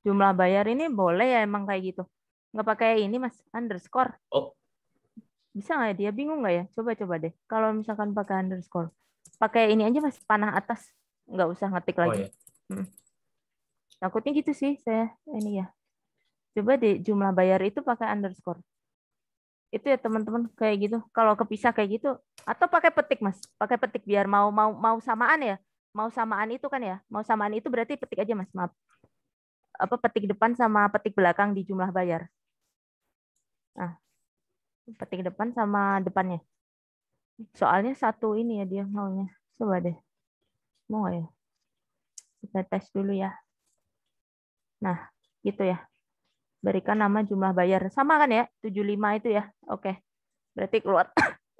Jumlah bayar ini boleh ya emang kayak gitu. Nggak pakai ini Mas, underscore. Oh. Bisa nggak ya? Dia bingung nggak ya? Coba deh. Kalau misalkan pakai underscore. Pakai ini aja Mas, panah atas. Nggak usah ngetik lagi. Oh, ya. Takutnya gitu sih saya ini ya. Coba deh jumlah bayar itu pakai underscore. Itu ya teman-teman kayak gitu. Kalau kepisah kayak gitu atau pakai petik Mas. Pakai petik biar mau samaan ya. Mau samaan itu kan ya. Mau samaan itu berarti petik aja Mas. Maaf. Apa petik depan sama petik belakang di jumlah bayar. Nah, petik depan sama depannya. Soalnya satu ini ya dia maunya. Coba deh. Mau nggak ya? Kita tes dulu ya. Nah, gitu ya. Berikan nama jumlah bayar. Sama kan ya? 75 itu ya. Oke. Berarti keluar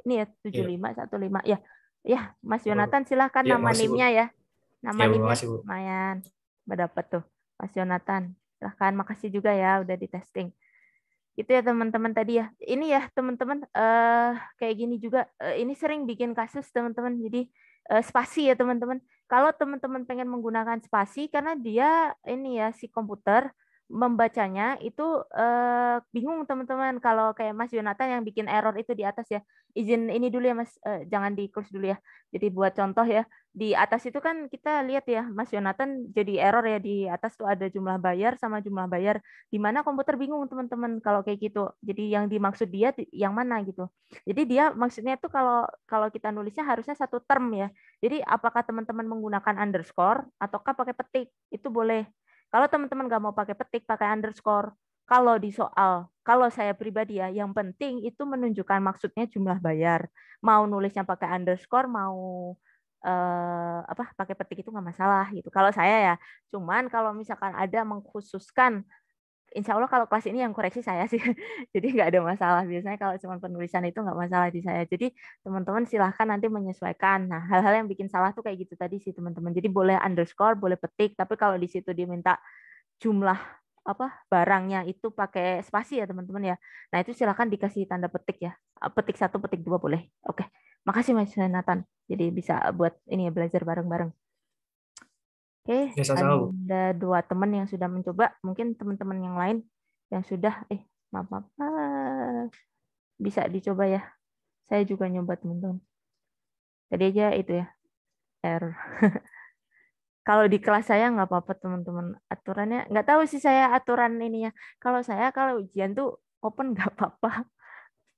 ini ya 7515 ya. Ya, Mas Yonatan silahkan Ya, nama makasih, Bu. NIM-nya ya. Nama Ya, Bu, NIM-nya makasih, Bu. lumayan. Berdapat tuh. Mas Yonatan. Silahkan, makasih juga ya udah di testing. Itu ya teman-teman tadi ya. Ini ya teman-teman kayak gini juga ini sering bikin kasus teman-teman. Jadi spasi ya teman-teman. Kalau teman-teman pengen menggunakan spasi karena dia ini ya si komputer membacanya itu bingung teman-teman kalau kayak Mas Yonatan yang bikin error itu di atas ya. Izin ini dulu ya Mas, jangan di close dulu ya. Jadi buat contoh ya, di atas itu kan kita lihat ya Mas Yonatan jadi error ya di atas tuh ada jumlah bayar sama jumlah bayar di mana komputer bingung teman-teman kalau kayak gitu. Jadi yang dimaksud dia yang mana gitu. Jadi dia maksudnya tuh kalau kalau kita nulisnya harusnya satu term ya. Jadi apakah teman-teman menggunakan underscore ataukah pakai petik itu boleh. Kalau teman-teman nggak mau pakai petik, pakai underscore. Kalau di soal, kalau saya pribadi ya, yang penting itu menunjukkan maksudnya jumlah bayar. Mau nulisnya pakai underscore, mau apa pakai petik itu nggak masalah gitu. Kalau saya ya, cuman kalau misalkan ada mengkhususkan, insya Allah kalau kelas ini yang koreksi saya sih, jadi nggak ada masalah. Biasanya kalau cuma penulisan itu nggak masalah di saya. Jadi teman-teman silahkan nanti menyesuaikan. Nah, hal-hal yang bikin salah tuh kayak gitu tadi sih teman-teman. Jadi boleh underscore, boleh petik, tapi kalau di situ diminta jumlah apa barangnya itu pakai spasi ya teman-teman ya. Nah itu silahkan dikasih tanda petik ya. Petik 1, petik 2 boleh. Oke, makasih Mas Nathan. Jadi bisa buat ini ya belajar bareng-bareng. Oke, Ya, sama-sama, Bu. ada 2 teman yang sudah mencoba. Mungkin teman-teman yang lain yang sudah, maaf, bisa dicoba ya. Saya juga nyoba teman-teman. Tadi aja itu ya, error. Kalau di kelas saya nggak apa-apa teman-teman. Aturannya nggak tahu sih saya aturan ininya. Kalau saya kalau ujian tuh open nggak apa-apa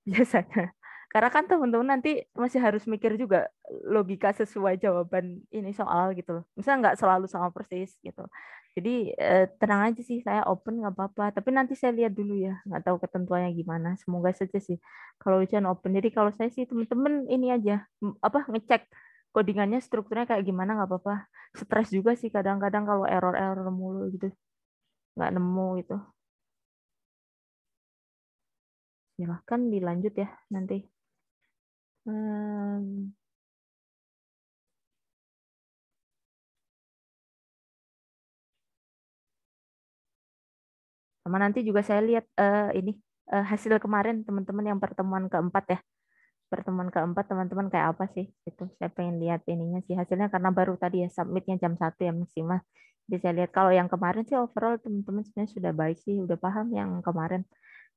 biasanya. Karena kan teman-teman nanti masih harus mikir juga logika sesuai jawaban ini soal gitu loh. Misalnya nggak selalu sama persis gitu. Jadi tenang aja sih saya open nggak apa-apa. Tapi nanti saya lihat dulu ya. Nggak tahu ketentuannya gimana. Semoga saja sih kalau ujian open. Jadi kalau saya sih teman-teman ini aja apa ngecek codingannya strukturnya kayak gimana nggak apa-apa. Stres juga sih kadang-kadang kalau error-error mulu gitu. Nggak nemu gitu. Silahkan dilanjut ya nanti. Sama nanti juga saya lihat ini hasil kemarin teman-teman yang pertemuan keempat ya. Pertemuan keempat teman-teman kayak apa sih? Itu saya pengen lihat ininya sih hasilnya karena baru tadi ya submitnya jam 1 ya maksimal. Jadi saya lihat kalau yang kemarin sih overall teman-teman sebenarnya sudah baik sih, udah paham yang kemarin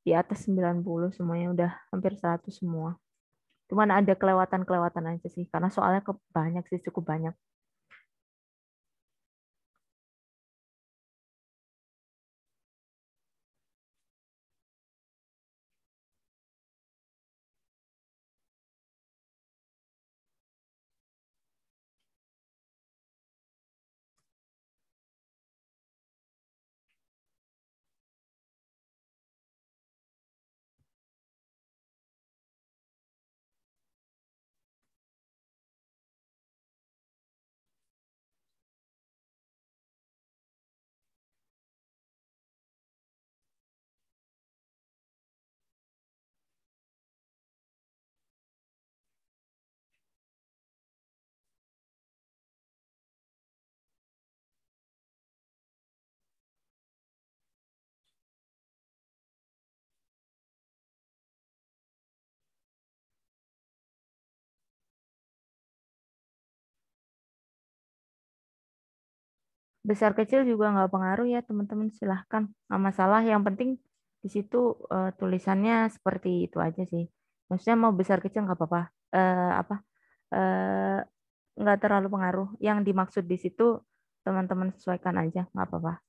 di atas 90 semuanya udah hampir 100 semua. Cuman ada kelewatan-kelewatan aja sih karena soalnya banyak sih cukup banyak. Besar kecil juga nggak pengaruh ya teman-teman silahkan nggak masalah yang penting di situ tulisannya seperti itu aja sih maksudnya mau besar kecil nggak apa-apa apa nggak terlalu pengaruh yang dimaksud di situ teman-teman sesuaikan aja nggak apa-apa.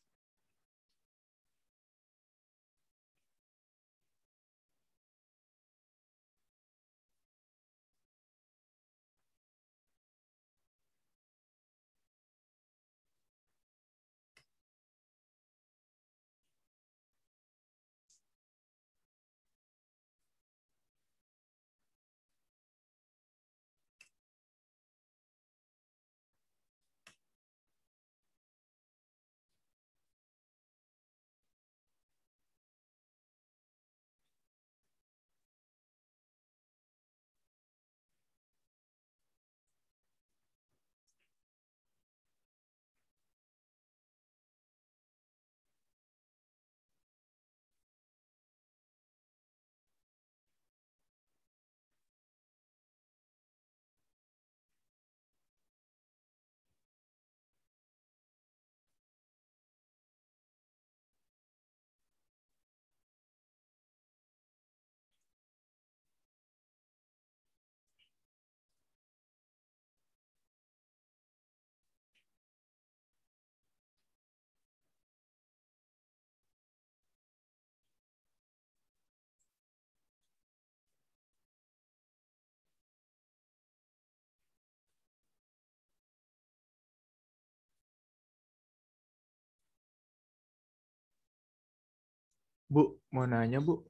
Bu, mau nanya Bu,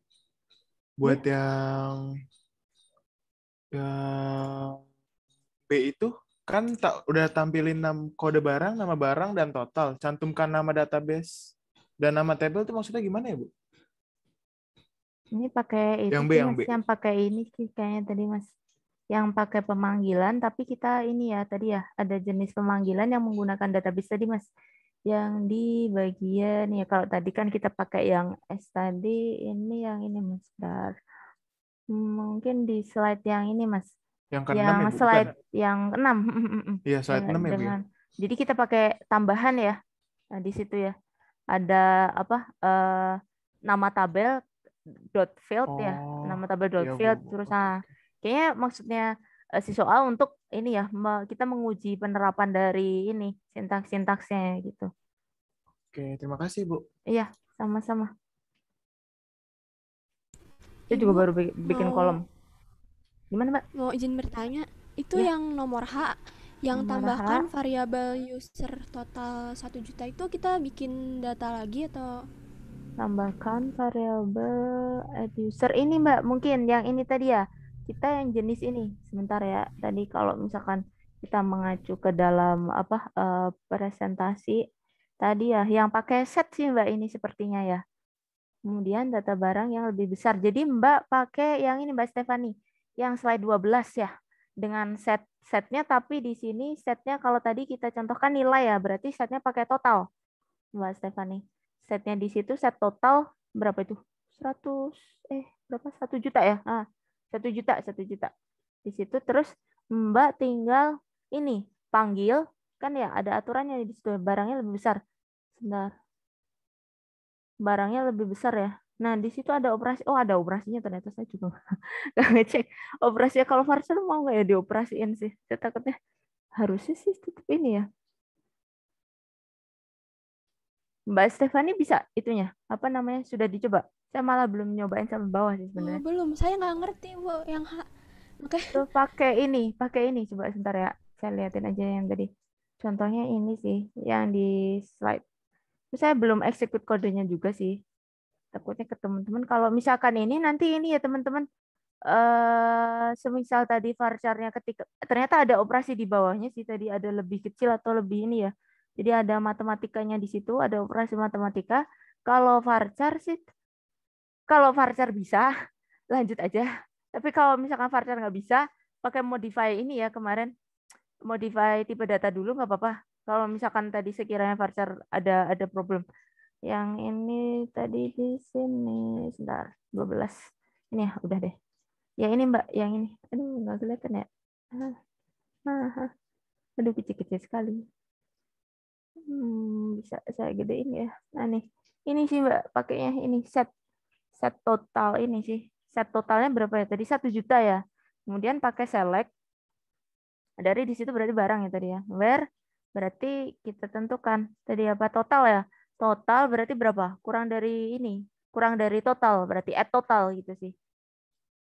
buat yang B itu kan udah tampilin kode barang, nama barang, dan total. Cantumkan nama database dan nama tabel itu maksudnya gimana ya, Bu? Ini pakai itu Yang B, sih yang Mas, B. yang pakai ini sih kayaknya tadi Mas. Yang pakai pemanggilan, tapi kita ini ya tadi ya ada jenis pemanggilan yang menggunakan database tadi Mas. Yang di bagian ya kalau tadi kan kita pakai yang S tadi, ini yang ini Mas. Bentar. Mungkin di slide yang ini Mas. Yang ke-6 Yang ya, Bu? slide Bukan? yang 6. Iya, slide 6 ya, Bu ya? Dengan jadi kita pakai tambahan ya. Nah, di situ ya. Ada apa? Nama tabel dot field ya. Nama tabel dot Iya, field Bu. terus kayaknya maksudnya si soal untuk ini ya, kita menguji penerapan dari ini sintaks-sintaksnya gitu. Oke, terima kasih, Bu. Iya, sama-sama. Saya juga baru bikin kolom. Gimana, Mbak? Mau izin bertanya, itu Ya. yang nomor H, yang Nomor tambahkan H. variabel user total 1 juta itu kita bikin data lagi atau? Tambahkan variabel add user ini Mbak, mungkin yang ini tadi ya. Kita yang jenis ini. Sebentar ya. Tadi kalau misalkan kita mengacu ke dalam apa presentasi tadi ya, yang pakai set sih Mbak ini sepertinya ya. Kemudian data barang yang lebih besar. Jadi Mbak pakai yang ini Mbak Stefani, yang slide 12 ya. Dengan setnya, tapi di sini setnya kalau tadi kita contohkan nilai ya, berarti setnya pakai total Mbak Stefani. Setnya di situ set total berapa itu? 1 juta ya? 1 juta. Di situ terus Mbak tinggal ini panggil kan ya ada aturannya di situ barangnya lebih besar. Sebentar. Barangnya lebih besar ya. Nah, di situ ada operasi. Oh, ada operasinya ternyata saya juga nggak ngecek. Operasinya kalau Varchar mau nggak ya dioperasiin sih? Saya takutnya harusnya sih tetap ini ya. Mbak Stefani bisa itunya, apa namanya, sudah dicoba? Saya malah belum nyobain sampai bawah sih sebenarnya. Belum, saya nggak ngerti Bu yang H. Oke. Tuh pakai ini coba sebentar ya. Saya liatin aja yang tadi. Contohnya ini sih, yang di slide. Terus saya belum execute kodenya juga sih. Takutnya ke teman-teman. Kalau misalkan ini nanti ini ya teman-teman. Semisal tadi varcharnya ketika ternyata ada operasi di bawahnya sih tadi ada lebih kecil atau lebih ini ya. Jadi ada matematikanya di situ, ada operasi matematika. Kalau varchar sih, kalau varchar bisa lanjut aja. Tapi kalau misalkan varchar nggak bisa, pakai modify ini ya kemarin. Modify tipe data dulu nggak apa-apa. Kalau misalkan tadi sekiranya varchar ada problem. Yang ini tadi di sini, sebentar, 12. Ini ya, udah deh. Yang ini Mbak, yang ini. Aduh, nggak kelihatan ya. Aduh, kecil-kecil sekali. Bisa saya gedein ya. Nah nih, ini sih Mbak, pakainya ini set total ini sih. Set totalnya berapa ya? Tadi 1 juta ya. Kemudian pakai select. Dari di situ berarti barang ya tadi ya. Where berarti kita tentukan tadi apa total ya. Total berarti berapa? Kurang dari ini. Kurang dari total berarti add total gitu sih.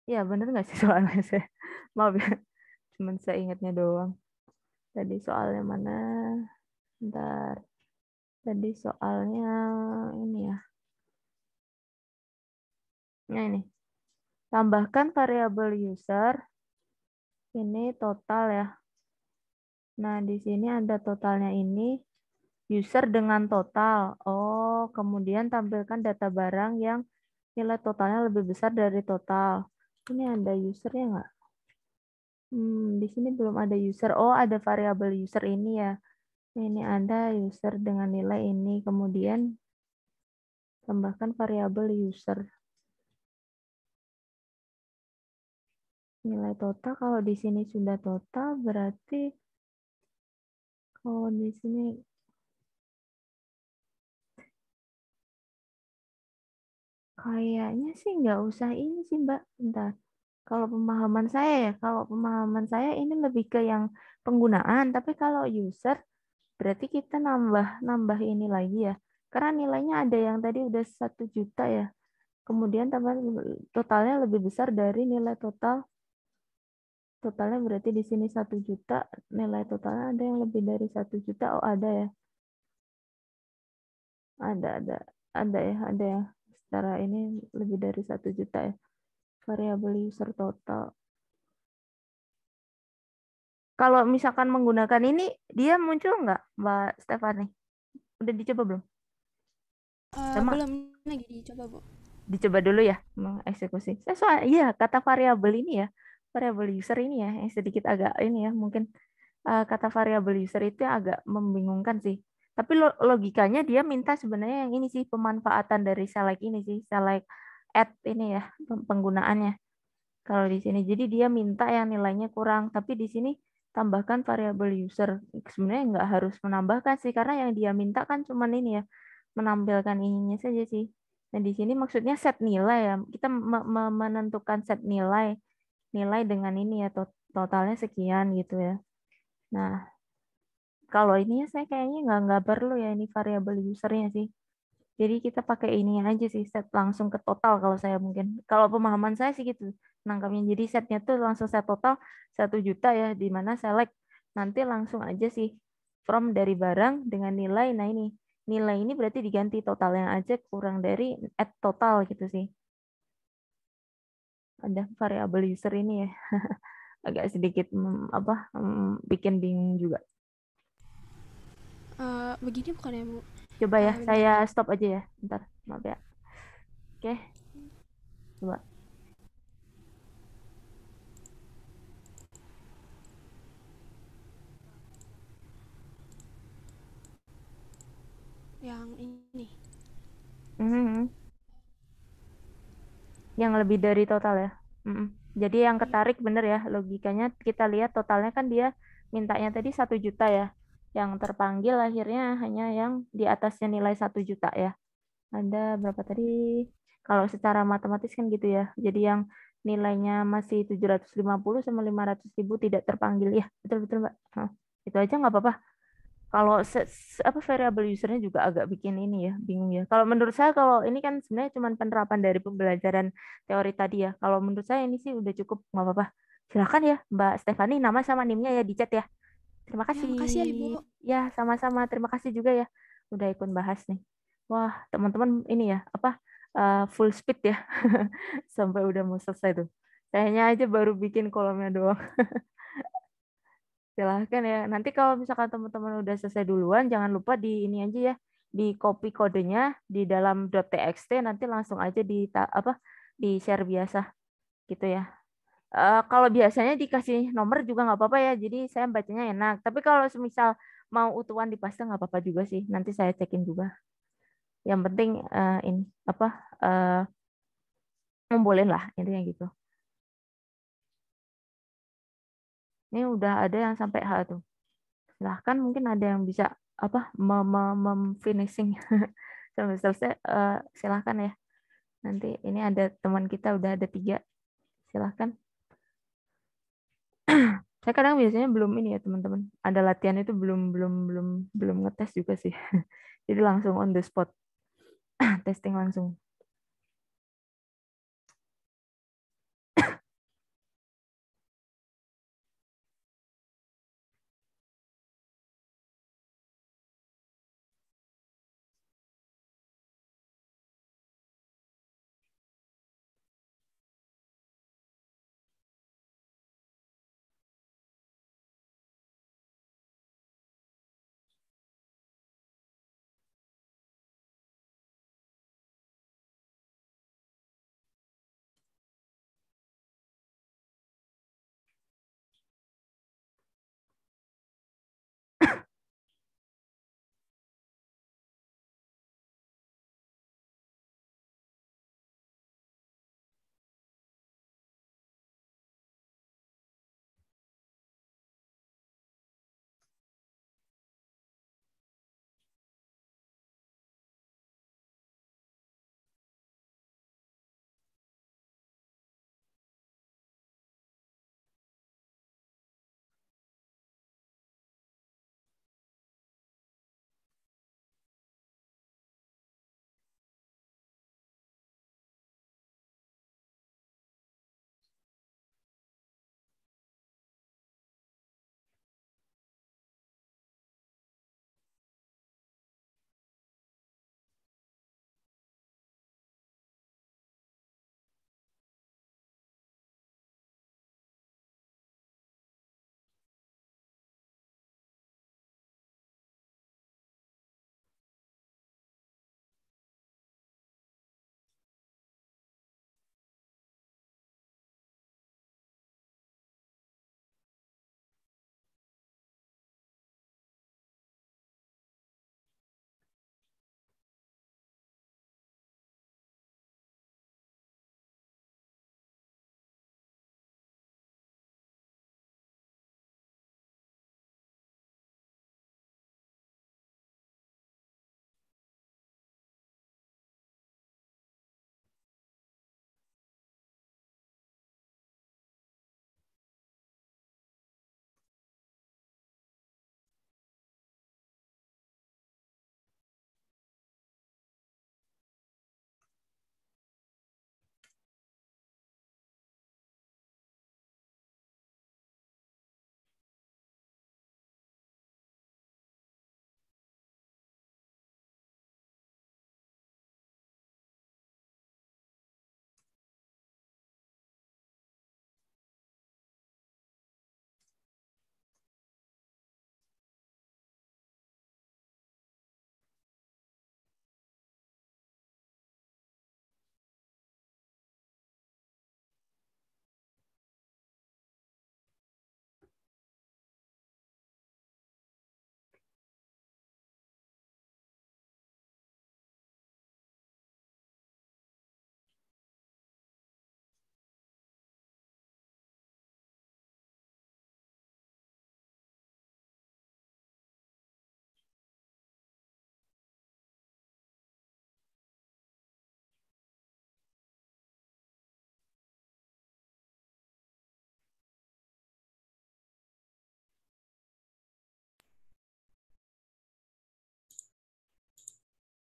Ya bener nggak sih soalnya saya? Maaf ya. Cuman saya ingatnya doang. Tadi soalnya mana? Bentar. Tadi soalnya ini ya. Nah ini. Tambahkan variabel user. Ini total ya. Nah, di sini ada totalnya ini. User dengan total. Oh, kemudian tampilkan data barang yang nilai totalnya lebih besar dari total. Ini ada usernya nggak? Di sini belum ada user. Oh, ada variabel user ini ya. Ini ada user dengan nilai ini. Kemudian tambahkan variabel user. Nilai total, kalau di sini sudah total, berarti kalau di sini kayaknya sih nggak usah ini sih Mbak. Bentar. Kalau pemahaman saya ini lebih ke yang penggunaan. Tapi kalau user berarti kita nambah ini lagi ya. Karena nilainya ada yang tadi udah 1 juta ya. Kemudian tambah totalnya lebih besar dari nilai total. Totalnya berarti di sini 1 juta. Nilai totalnya ada yang lebih dari 1 juta. Oh ada ya. Ada ya. secara ini lebih dari 1 juta ya. Variabel user total. Kalau misalkan menggunakan ini, dia muncul nggak, Mbak Stefani? Udah dicoba belum? Belum, lagi dicoba, Bu. Dicoba dulu ya, mengeksekusi. Iya, kata variabel ini ya, variabel user ini ya, yang sedikit agak ini ya, mungkin kata variabel user itu agak membingungkan sih. Tapi logikanya dia minta sebenarnya yang ini sih, pemanfaatan dari select ini sih, select add ini ya, penggunaannya. Kalau di sini, jadi dia minta yang nilainya kurang, tapi di sini tambahkan variabel user. Sebenarnya nggak harus menambahkan sih, karena yang dia minta kan cuman ini ya, menampilkan ininya saja sih. Nah di sini maksudnya set nilai ya, kita menentukan set nilai dengan ini ya, totalnya sekian gitu ya. Nah kalau ini ya saya kayaknya nggak perlu ya ini variabel usernya sih. Jadi kita pakai ini aja sih, set langsung ke total kalau saya mungkin. Kalau pemahaman saya sih gitu nangkapnya. Jadi setnya tuh langsung set total 1 juta ya, di mana select nanti langsung aja sih from dari barang dengan nilai. Nah ini nilai ini berarti diganti totalnya aja kurang dari add total gitu sih. Ada variabel user ini ya. Agak sedikit bikin bingung juga. Begini bukan ya, Bu? Coba ya, saya stop aja ya. Bentar, maaf ya. Oke. Coba. Yang ini. Yang lebih dari total ya. Jadi yang ketarik bener ya, logikanya kita lihat totalnya kan dia mintanya tadi 1 juta ya. Yang terpanggil akhirnya hanya yang di atasnya nilai 1 juta ya. Ada berapa tadi? Kalau secara matematis kan gitu ya. Jadi yang nilainya masih 750 sama 500.000 tidak terpanggil ya. Betul-betul Mbak. Nah, itu aja nggak apa-apa. Kalau variabel usernya juga agak bikin ini ya, bingung ya. Kalau menurut saya kalau ini kan sebenarnya cuma penerapan dari pembelajaran teori tadi ya. Kalau menurut saya ini sih udah cukup, nggak apa-apa. Silakan ya Mbak Stefani, nama sama NIM-nya ya di chat ya. Terima kasih. Ya, makasih ya Ibu. Ya, sama-sama. Terima kasih juga ya udah ikut bahas nih. Wah, teman-teman ini ya, full speed ya. Sampai udah mau selesai tuh. Kayaknya aja baru bikin kolomnya doang. Silahkan ya. Nanti kalau misalkan teman-teman udah selesai duluan, jangan lupa di ini aja ya, di copy kodenya di dalam .txt, nanti langsung aja di share biasa gitu ya. Kalau biasanya dikasih nomor juga nggak apa-apa ya, jadi saya bacanya enak. Tapi kalau semisal mau utuhan dipaste nggak apa-apa juga sih. Nanti saya cekin juga. Yang penting ini ngumpulin lah intinya gitu. Ini udah ada yang sampai H tuh. Silahkan mungkin ada yang bisa finishing sampai selesai. Silahkan ya. Nanti ini ada teman kita udah ada 3. Silahkan. Saya kadang biasanya belum ini ya teman-teman. Ada latihan itu belum ngetes juga sih. Jadi langsung on the spot. Testing langsung.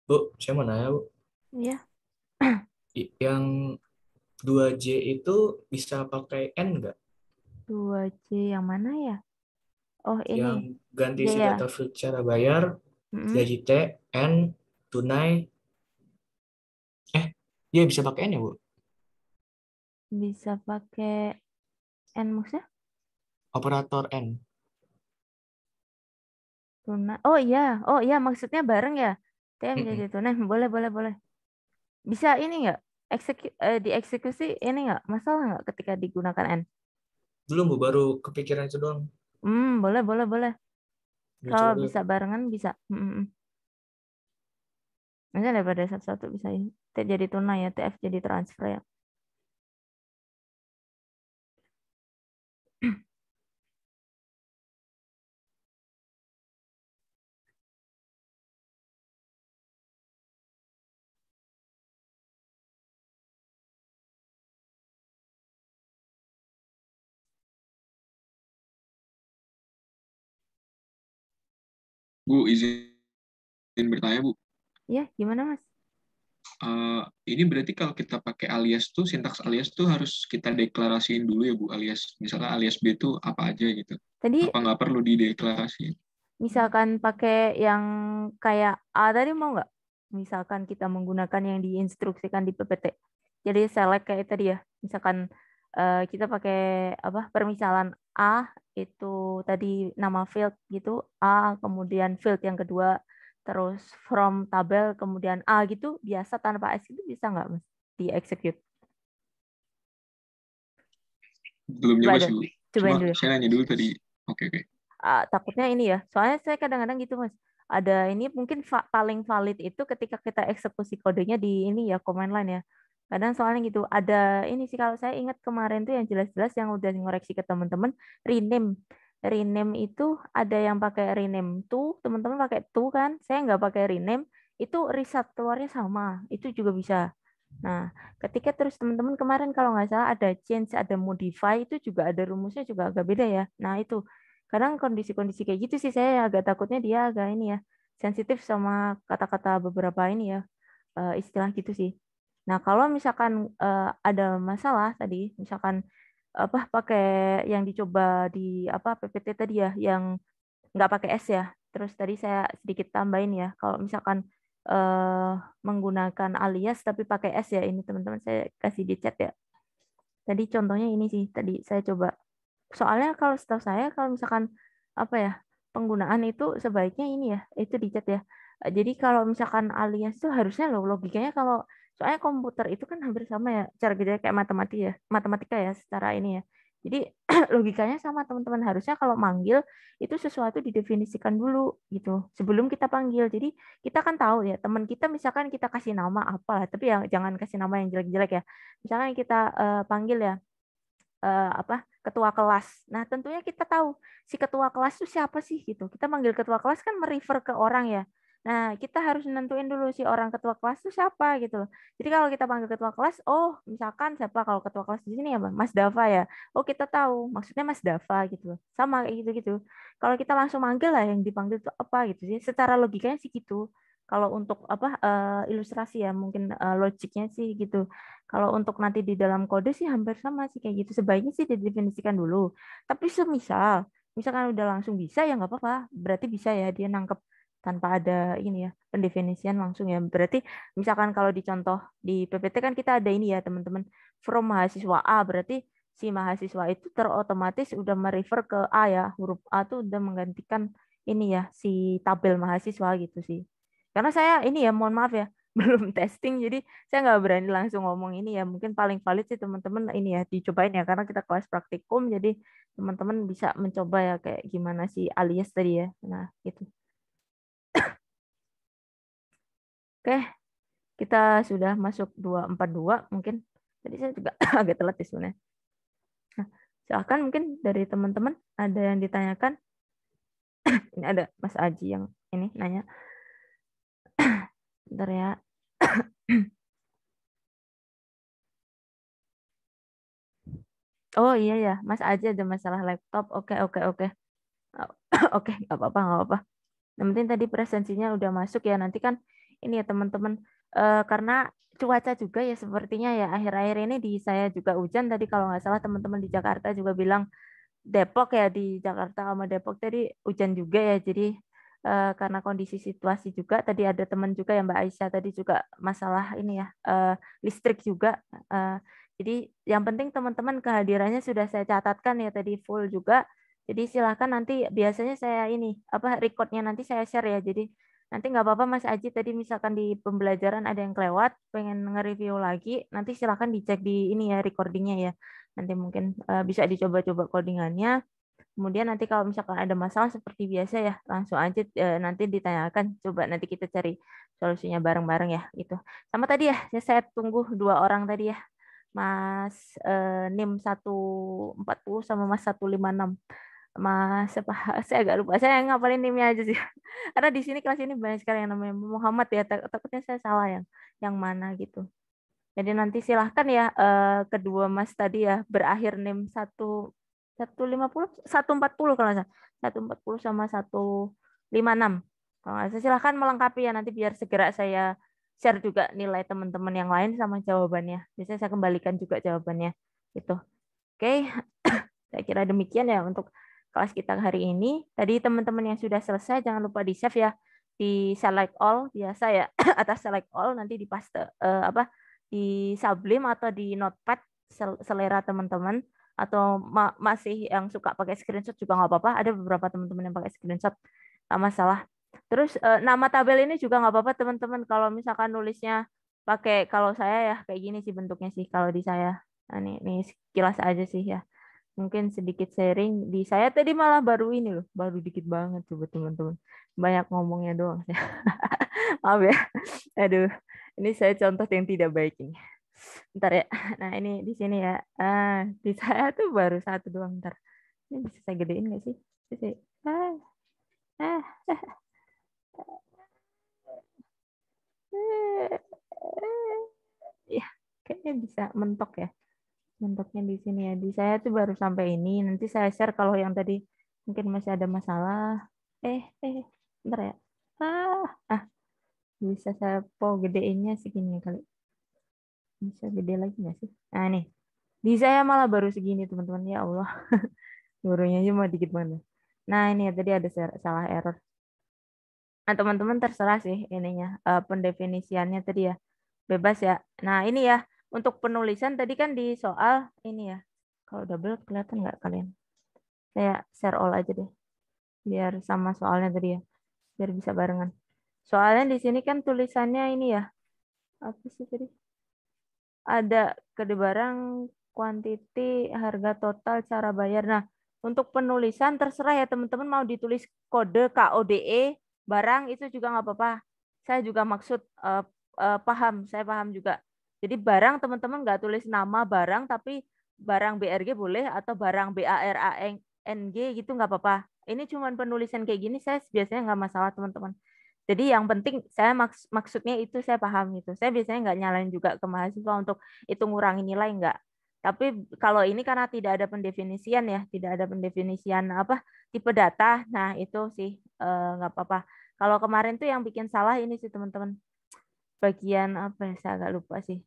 Bu, saya mau nanya, Bu. Iya. Yang 2J itu bisa pakai N nggak? 2J yang mana ya? Oh, Yang ini. ganti J si ya. data field cara bayar, Mm-mm. gaji T, N, tunai. Iya bisa pakai N ya, Bu? Bisa pakai N maksudnya? Operator N. Tunai. Oh iya maksudnya bareng ya. TM jadi tunai. Boleh. Bisa ini nggak? Dieksekusi ini nggak? Masalah nggak ketika digunakan N? Belum, Bu. Baru kepikiran itu doang. Boleh. Ya, Kalau coba dulu. bisa barengan bisa. Maksudnya daripada satu-satu bisa ini. T jadi tunai ya, TF jadi transfer ya. Bu, izin bertanya, Bu. Iya, gimana Mas? Ini berarti kalau kita pakai alias tuh, sintaks alias tuh harus kita deklarasiin dulu ya, Bu, alias. Misalnya alias B tuh apa aja gitu. Tadi Apa nggak perlu dideklarasiin? misalkan pakai yang kayak A tadi mau nggak? Misalkan kita menggunakan yang diinstruksikan di PPT. Jadi select kayak tadi ya. Misalkan kita pakai apa permisalan A itu tadi nama field gitu, A kemudian field yang kedua terus from tabel kemudian A gitu biasa tanpa S itu bisa nggak Mas di execute? Belum Coba nyoba deh, sih, Bu. cobain Cuma dulu. saya nanya dulu tadi. Oke. Takutnya ini ya, soalnya saya kadang-kadang gitu Mas. Ada ini mungkin paling valid itu ketika kita eksekusi kodenya di ini ya command line ya. Kadang soalnya gitu. Ada ini sih kalau saya ingat kemarin tuh yang jelas-jelas yang udah ngoreksi ke teman-teman rename. Rename itu ada yang pakai rename to, teman-teman pakai to kan? Saya nggak pakai rename. Itu reset keluarnya sama. Itu juga bisa. Nah, ketika terus teman-teman kemarin kalau nggak salah ada change, ada modify itu juga ada rumusnya juga agak beda ya. Nah, itu kadang kondisi-kondisi kayak gitu sih saya agak takutnya dia agak ini ya sensitif sama kata-kata beberapa ini ya istilah gitu sih. Nah kalau misalkan ada masalah tadi misalkan apa pakai yang dicoba di apa PPT tadi ya yang nggak pakai S ya. Terus tadi saya sedikit tambahin ya kalau misalkan menggunakan alias tapi pakai S ya ini teman-teman saya kasih di chat ya. Tadi contohnya ini sih tadi saya coba. Soalnya kalau setahu saya kalau misalkan apa ya penggunaan itu sebaiknya ini ya itu di chat ya. Jadi kalau misalkan alias itu harusnya logikanya kalau soalnya komputer itu kan hampir sama ya cara kerja kayak matematika ya secara ini ya. Jadi logikanya sama teman-teman harusnya kalau manggil itu sesuatu didefinisikan dulu gitu sebelum kita panggil. Jadi kita kan tahu ya teman kita misalkan kita kasih nama apa lah tapi ya jangan kasih nama yang jelek-jelek ya. Misalkan kita panggil ya apa ketua kelas. Nah, tentunya kita tahu si ketua kelas itu siapa sih gitu. Kita manggil ketua kelas kan merefer ke orang ya. Nah, kita harus nentuin dulu si orang ketua kelas itu siapa gitu loh. Jadi kalau kita panggil ketua kelas, oh misalkan siapa kalau ketua kelas di sini ya Mas Dava ya. Oh kita tahu maksudnya Mas Dava gitu loh. Sama kayak gitu-gitu. Kalau kita langsung manggil lah yang dipanggil itu apa gitu sih. Secara logikanya sih gitu. Kalau untuk apa ilustrasi ya mungkin logiknya sih gitu. Kalau untuk nanti di dalam kode sih hampir sama sih kayak gitu. Sebaiknya sih didefinisikan dulu. Tapi misalkan udah langsung bisa ya nggak apa-apa. Berarti bisa ya dia nangkep tanpa ada ini ya pendefinisian langsung ya. Berarti misalkan kalau di contoh di PPT kan kita ada ini ya teman-teman from mahasiswa A berarti si mahasiswa itu terotomatis udah merefer ke A ya. Huruf A tuh udah menggantikan ini ya si tabel mahasiswa gitu sih. Karena saya ini ya mohon maaf ya belum testing jadi saya nggak berani langsung ngomong ini ya mungkin paling valid sih teman-teman ini ya dicobain ya karena kita kelas praktikum jadi teman-teman bisa mencoba ya kayak gimana sih alias tadi ya nah gitu. Oke kita sudah masuk 242 mungkin tadi saya juga agak telat sih sebenarnya. Nah, silakan mungkin dari teman-teman ada yang ditanyakan. Ini ada Mas Aji yang ini nanya. Bentar ya. Oh iya ya, Mas Aji ada masalah laptop. Oke. Oke, nggak apa-apa. Yang penting tadi presensinya udah masuk ya. Nanti kan ini ya teman-teman, karena cuaca juga ya sepertinya ya akhir-akhir ini di saya juga hujan tadi kalau nggak salah teman-teman di Jakarta juga bilang Depok ya di Jakarta sama Depok tadi hujan juga ya jadi karena kondisi situasi juga tadi ada teman juga ya Mbak Aisyah tadi juga masalah ini ya listrik juga jadi yang penting teman-teman kehadirannya sudah saya catatkan ya tadi full juga jadi silahkan nanti biasanya saya ini apa recordnya nanti saya share ya jadi nanti nggak apa-apa Mas Aji tadi misalkan di pembelajaran ada yang kelewat pengen nge-review lagi nanti silahkan dicek di ini ya recordingnya ya nanti mungkin bisa dicoba-coba codingannya kemudian nanti kalau misalkan ada masalah seperti biasa ya langsung aja nanti ditanyakan coba nanti kita cari solusinya bareng-bareng ya gitu sama tadi ya saya tunggu 2 orang tadi ya Mas NIM 140 sama Mas 156 Mas apa saya agak lupa saya ngapalin NIM-nya aja sih karena di sini kelas ini banyak sekali yang namanya Muhammad ya takutnya saya salah yang mana gitu jadi nanti silahkan ya kedua Mas tadi ya berakhir NIM 140 140 kalau nggak salah 140 sama 156 kalau nggak salah silahkan melengkapi ya nanti biar segera saya share juga nilai teman-teman yang lain sama jawabannya biasanya saya kembalikan juga jawabannya gitu oke saya kira demikian ya untuk kelas kita hari ini tadi teman-teman yang sudah selesai jangan lupa di save ya di select all biasa ya atas select all nanti di paste di Sublime atau di Notepad selera teman-teman atau masih yang suka pakai screenshot juga nggak apa-apa ada beberapa teman-teman yang pakai screenshot nggak masalah terus nama tabel ini juga nggak apa-apa teman-teman kalau misalkan nulisnya pakai kalau saya ya kayak gini sih bentuknya sih kalau di saya nah, ini sekilas aja sih ya mungkin sedikit sharing di saya tadi malah baru ini loh baru dikit banget coba teman-teman banyak ngomongnya doang maaf ya aduh ini saya contoh yang tidak baik ini bentar ya nah ini di sini ya di saya tuh baru 1 doang bentar ini bisa saya gedein nggak sih ya kayaknya bisa mentok ya mentoknya di sini ya di saya tuh baru sampai ini nanti saya share kalau yang tadi mungkin masih ada masalah bentar ya bisa saya gedeinnya segini kali bisa gede lagi nggak sih nah nih di saya malah baru segini teman-teman ya Allah barunya cuma dikit banget nah ini ya tadi ada salah error nah teman-teman terserah sih ininya pendefinisiannya tadi ya bebas ya nah ini ya untuk penulisan tadi kan di soal ini ya kalau double kelihatan nggak kalian saya share all aja deh biar sama soalnya tadi ya biar bisa barengan soalnya di sini kan tulisannya ini ya apa sih tadi ada kode barang, quantity, harga total, cara bayar. Nah, untuk penulisan terserah ya teman-teman mau ditulis kode KODE, barang itu juga nggak apa-apa. Saya juga maksud paham, saya paham juga. Jadi barang teman-teman nggak tulis nama barang, tapi barang BRG boleh atau barang BARANG gitu nggak apa-apa. Ini cuma penulisan kayak gini saya biasanya nggak masalah teman-teman. Jadi yang penting saya maksudnya itu saya paham itu. Saya biasanya nggak nyalain juga ke mahasiswa untuk itu ngurangi nilai nggak. Tapi kalau ini karena tidak ada pendefinisian ya, tidak ada pendefinisian apa tipe data. Nah itu sih nggak apa-apa. Kalau kemarin tuh yang bikin salah ini sih teman-teman. Bagian apa ya saya agak lupa sih.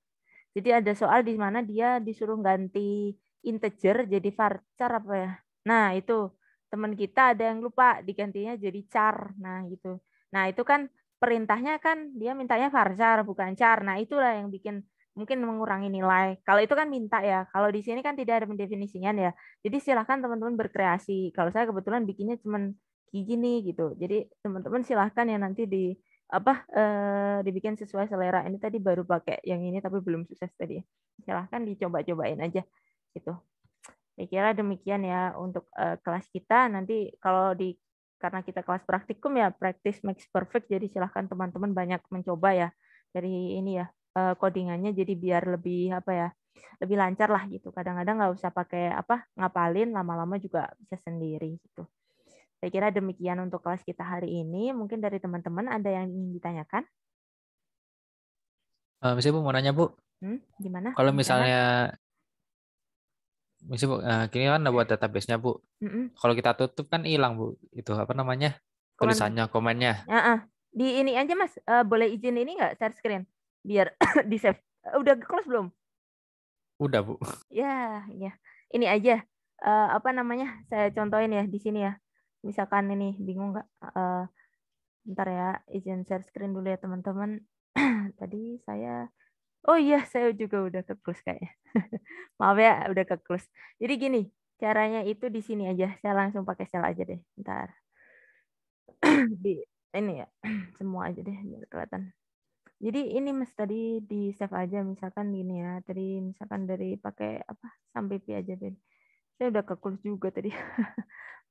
Jadi ada soal di mana dia disuruh ganti integer jadi varchar apa ya. Nah itu teman kita ada yang lupa digantinya jadi char. Nah gitu. Nah, itu kan perintahnya kan dia mintanya varchar bukan char. Nah, itulah yang bikin mungkin mengurangi nilai. Kalau itu kan minta ya. Kalau di sini kan tidak ada pendefinisian ya. Jadi silahkan teman-teman berkreasi. Kalau saya kebetulan bikinnya cuman gini gitu. Jadi teman-teman silahkan ya nanti dibikin sesuai selera. Ini tadi baru pakai yang ini tapi belum sukses tadi. Silahkan dicoba-cobain aja gitu. Saya kira demikian ya untuk kelas kita. Nanti kalau karena kita kelas praktikum ya practice makes perfect jadi silahkan teman-teman banyak mencoba ya dari ini ya codingannya jadi biar lebih lebih lancar lah gitu kadang-kadang nggak usah pakai ngapalin lama-lama juga bisa sendiri gitu saya kira demikian untuk kelas kita hari ini mungkin dari teman-teman ada yang ingin ditanyakan Misalnya Bu mau nanya Bu gimana kalau misalnya Bu, kini kan buat database-nya Bu. Kalau kita tutup kan hilang Bu. Itu apa namanya? Tulisannya, komennya. Di ini aja Mas, boleh izin ini nggak share screen biar di save. Udah close belum? Udah, Bu. Ya. Ini aja. Apa namanya? Saya contohin ya di sini ya. Misalkan ini bingung nggak? Bentar ya, izin share screen dulu ya teman-teman. Tadi saya, oh iya saya juga udah ke close kayaknya. Maaf ya, udah ke close. Jadi gini, caranya itu di sini aja. Saya langsung pakai shell aja deh. Bentar. Di ini ya, semua aja deh biar kelihatan. Jadi ini Mas tadi di save aja misalkan gini ya. Tadi misalkan dari pakai apa? Sampai pi aja deh. Saya udah ke close juga tadi.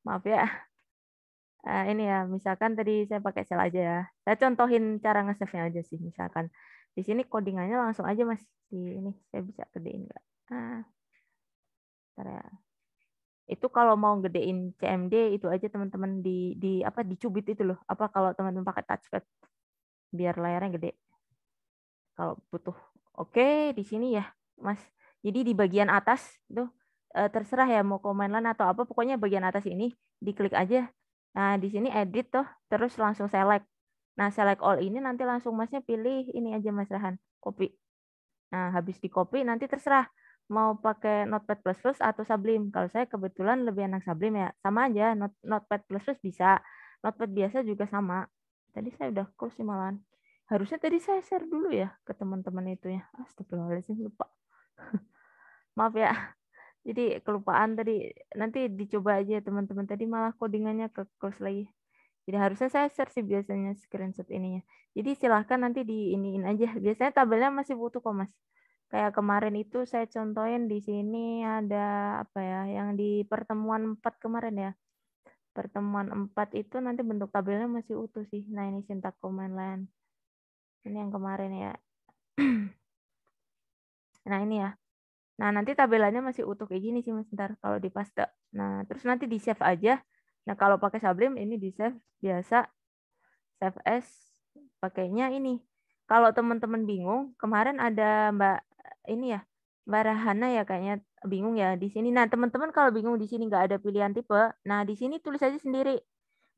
Maaf ya. Ini ya, misalkan tadi saya pakai shell aja ya. Saya contohin cara nge-save-nya aja sih. Misalkan di sini codingannya langsung aja Mas. Di ini saya bisa gedein nggak? Bentar ya. Itu kalau mau gedein CMD itu aja teman-teman di apa dicubit itu loh. Apa kalau teman-teman pakai touchpad biar layarnya gede. Kalau butuh. Oke, di sini ya, Mas. Jadi di bagian atas tuh terserah ya mau command line atau apa, pokoknya bagian atas ini diklik aja. Nah, di sini edit tuh, terus langsung select. Nah, select all ini nanti langsung Masnya pilih ini aja Mas Rahan, copy. Nah, habis di copy nanti terserah mau pakai Notepad++ atau Sublime. Kalau saya kebetulan lebih enak Sublime ya. Sama aja, Notepad++ bisa. Notepad biasa juga sama. Tadi saya udah close sih malahan. Harusnya tadi saya share dulu ya ke teman-teman itu ya. Astagfirullahaladzim, lupa. Maaf ya. Jadi kelupaan tadi. Nanti dicoba aja teman-teman. Tadi malah codingannya ke close lagi. Jadi harusnya saya share sih biasanya screenshot ininya. Jadi silahkan nanti diiniin aja. Biasanya tabelnya masih butuh kok Mas. Kayak kemarin itu saya contohin di sini ada apa ya, yang di pertemuan 4 kemarin ya. Pertemuan 4 itu nanti bentuk tabelnya masih utuh sih. Nah ini syntax command line. Ini yang kemarin ya. Nah ini ya. Nah nanti tabelannya masih utuh kayak gini sih Mas ntar kalau di paste. Nah terus nanti di save aja. Nah kalau pakai Sublime ini di save biasa. Save as pakainya ini. Kalau teman-teman bingung, kemarin ada Mbak ini ya, Mbak Rahana ya kayaknya bingung ya di sini. Nah, teman-teman kalau bingung di sini nggak ada pilihan tipe, nah di sini tulis aja sendiri.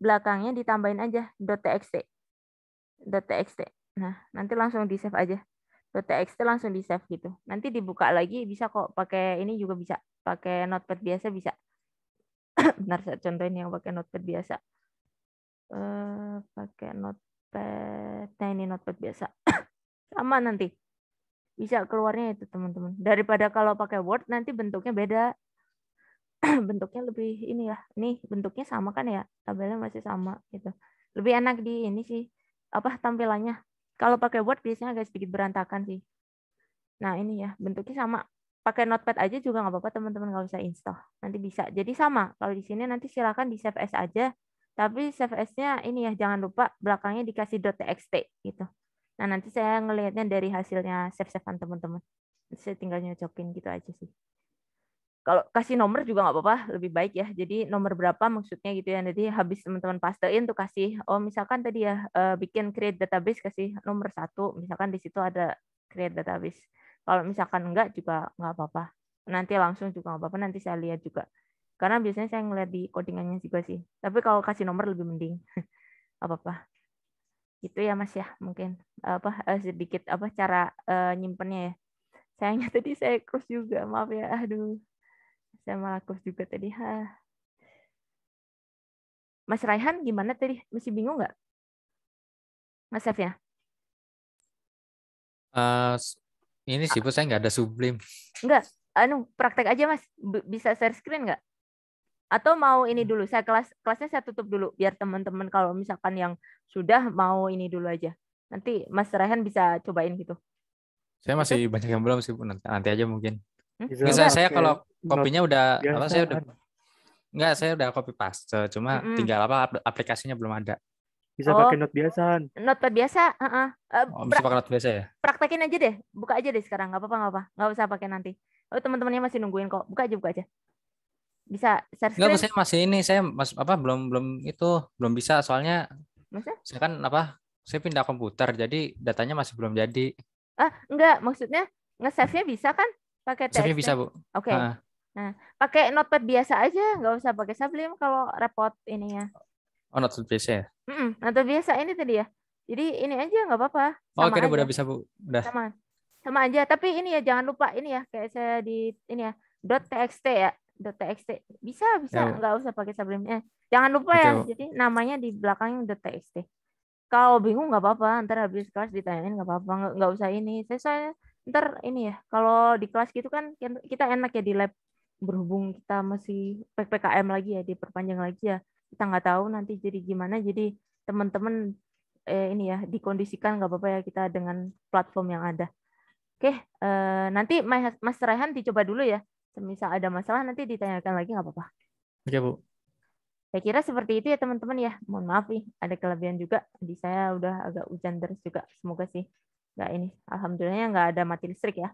Belakangnya ditambahin aja .txt. .txt. Nah, nanti langsung di-save aja. .txt langsung di-save gitu. Nanti dibuka lagi bisa kok pakai ini juga bisa. Pakai Notepad biasa bisa. Bentar saya contohin yang pakai Notepad biasa. Pakai Notepad. Nah, ini Notepad biasa. Sama nanti. Bisa keluarnya itu teman-teman. Daripada kalau pakai Word nanti bentuknya beda. Bentuknya lebih ini ya. Ini bentuknya sama kan ya. Tabelnya masih sama gitu. Lebih enak di ini sih. Apa tampilannya. Kalau pakai Word biasanya agak sedikit berantakan sih. Nah, ini ya. Bentuknya sama. Pakai Notepad aja juga nggak apa-apa teman-teman kalau saya install. Nanti bisa. Jadi sama. Kalau di sini nanti silakan di save as aja. Tapi save as-nya ini ya jangan lupa belakangnya dikasih .txt gitu. Nah, nanti saya ngelihatnya dari hasilnya save-savean teman-teman. Saya tinggal nyocokin gitu aja sih. Kalau kasih nomor juga nggak apa-apa, lebih baik ya. Jadi nomor berapa maksudnya gitu ya. Jadi habis teman-teman pastein tuh kasih, oh misalkan tadi ya bikin create database kasih nomor 1, misalkan di situ ada create database. Kalau misalkan enggak juga nggak apa-apa. Nanti langsung juga nggak apa-apa, nanti saya lihat juga. Karena biasanya saya ngeliat di codingannya juga sih. Tapi kalau kasih nomor lebih mending. Apa-apa. Gitu ya Mas ya, mungkin sedikit cara nyimpennya ya. Sayangnya tadi saya close juga, maaf ya. Aduh. Saya malah close juga tadi. Mas Raihan gimana tadi? Masih bingung nggak? Mas Safia? Ini sih Bu, saya nggak ada Sublime. Enggak, praktek aja Mas. Bisa share screen nggak? Atau mau ini dulu? Saya kelasnya saya tutup dulu biar teman-teman kalau misalkan yang sudah mau ini dulu aja. Nanti Mas Raihan bisa cobain gitu. Saya masih banyak yang belum sih Bu. Nanti aja mungkin. Bisa saya kalau kopinya udah biasa. saya udah copy paste, cuma tinggal aplikasinya belum ada. Bisa pakai Note biasa. Notepad biasa, bisa pakai Note biasa ya? Praktekin aja deh, buka aja deh sekarang, nggak apa-apa, nggak usah pakai nanti. Oh teman-temannya masih nungguin kok, buka aja. Bisa share screen? Enggak, saya masih ini, saya belum bisa soalnya. Masa? Saya kan saya pindah komputer, jadi datanya masih belum jadi. Enggak, maksudnya nge-save-nya bisa kan? Pakai TXT. Save-nya bisa Bu. Oke. Nah, pakai Notepad biasa aja, nggak usah pakai Sublime kalau repot ininya. Oh, Notepad biasa ya? Notepad biasa ini tadi ya. Jadi ini aja nggak apa-apa. Oke, Sama udah aja. bisa Bu. Udah. Sama aja. Tapi ini ya jangan lupa ini ya kayak saya di ini ya .txt ya. .txt bisa Ya, Bu. nggak usah pakai sebelumnya. Jangan lupa Oke, ya. Bu. Jadi namanya di belakangnya .txt. Kalau bingung nggak apa-apa. Ntar habis kelas ditanyain nggak apa-apa. Nggak usah ini. Saya ntar ini ya. Kalau di kelas gitu kan kita enak ya di lab. Berhubung kita masih PPKM lagi ya, diperpanjang lagi ya. Kita nggak tahu nanti jadi gimana. Jadi teman-teman ini ya dikondisikan nggak apa-apa ya kita dengan platform yang ada. Oke, nanti Mas Raihan dicoba dulu ya. Misal ada masalah nanti ditanyakan lagi nggak apa-apa. Oke, Bu. Saya kira seperti itu ya teman-teman ya. Mohon maaf nih, ada kelebihan juga. Di saya udah agak hujan deras juga. Semoga sih nggak ini. Alhamdulillahnya nggak ada mati listrik ya.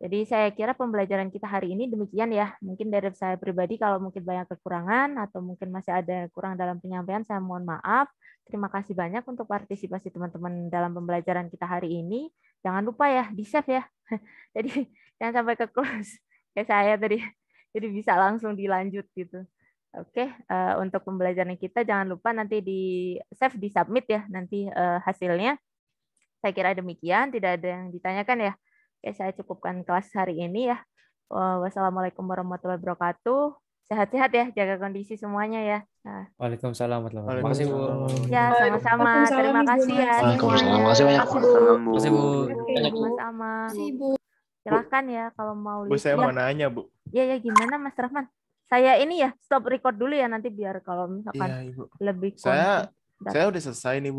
Jadi saya kira pembelajaran kita hari ini demikian ya. Mungkin dari saya pribadi kalau mungkin banyak kekurangan atau mungkin masih ada kurang dalam penyampaian, saya mohon maaf. Terima kasih banyak untuk partisipasi teman-teman dalam pembelajaran kita hari ini. Jangan lupa ya, di-save ya. Jadi jangan sampai ke close kayak saya tadi. Jadi bisa langsung dilanjut gitu. Oke, untuk pembelajaran kita jangan lupa nanti di-save, di-submit ya nanti hasilnya. Saya kira demikian, tidak ada yang ditanyakan ya. Oke, saya cukupkan kelas hari ini ya. Wassalamualaikum warahmatullahi wabarakatuh. Sehat-sehat ya, jaga kondisi semuanya ya. Nah. Waalaikumsalam warahmatullahi wabarakatuh. Makasih, Bu. Ya, sama-sama. Terima kasih ya semuanya. Makasih banyak. Makasih, Bu. Sama-sama. Silahkan ya kalau mau Bu, saya mau nanya, Bu. Ya, gimana Mas Rahman? Saya ini ya, stop record dulu ya nanti biar kalau misalkan Iya, Ibu. lebih Saya udah selesai nih, Bu.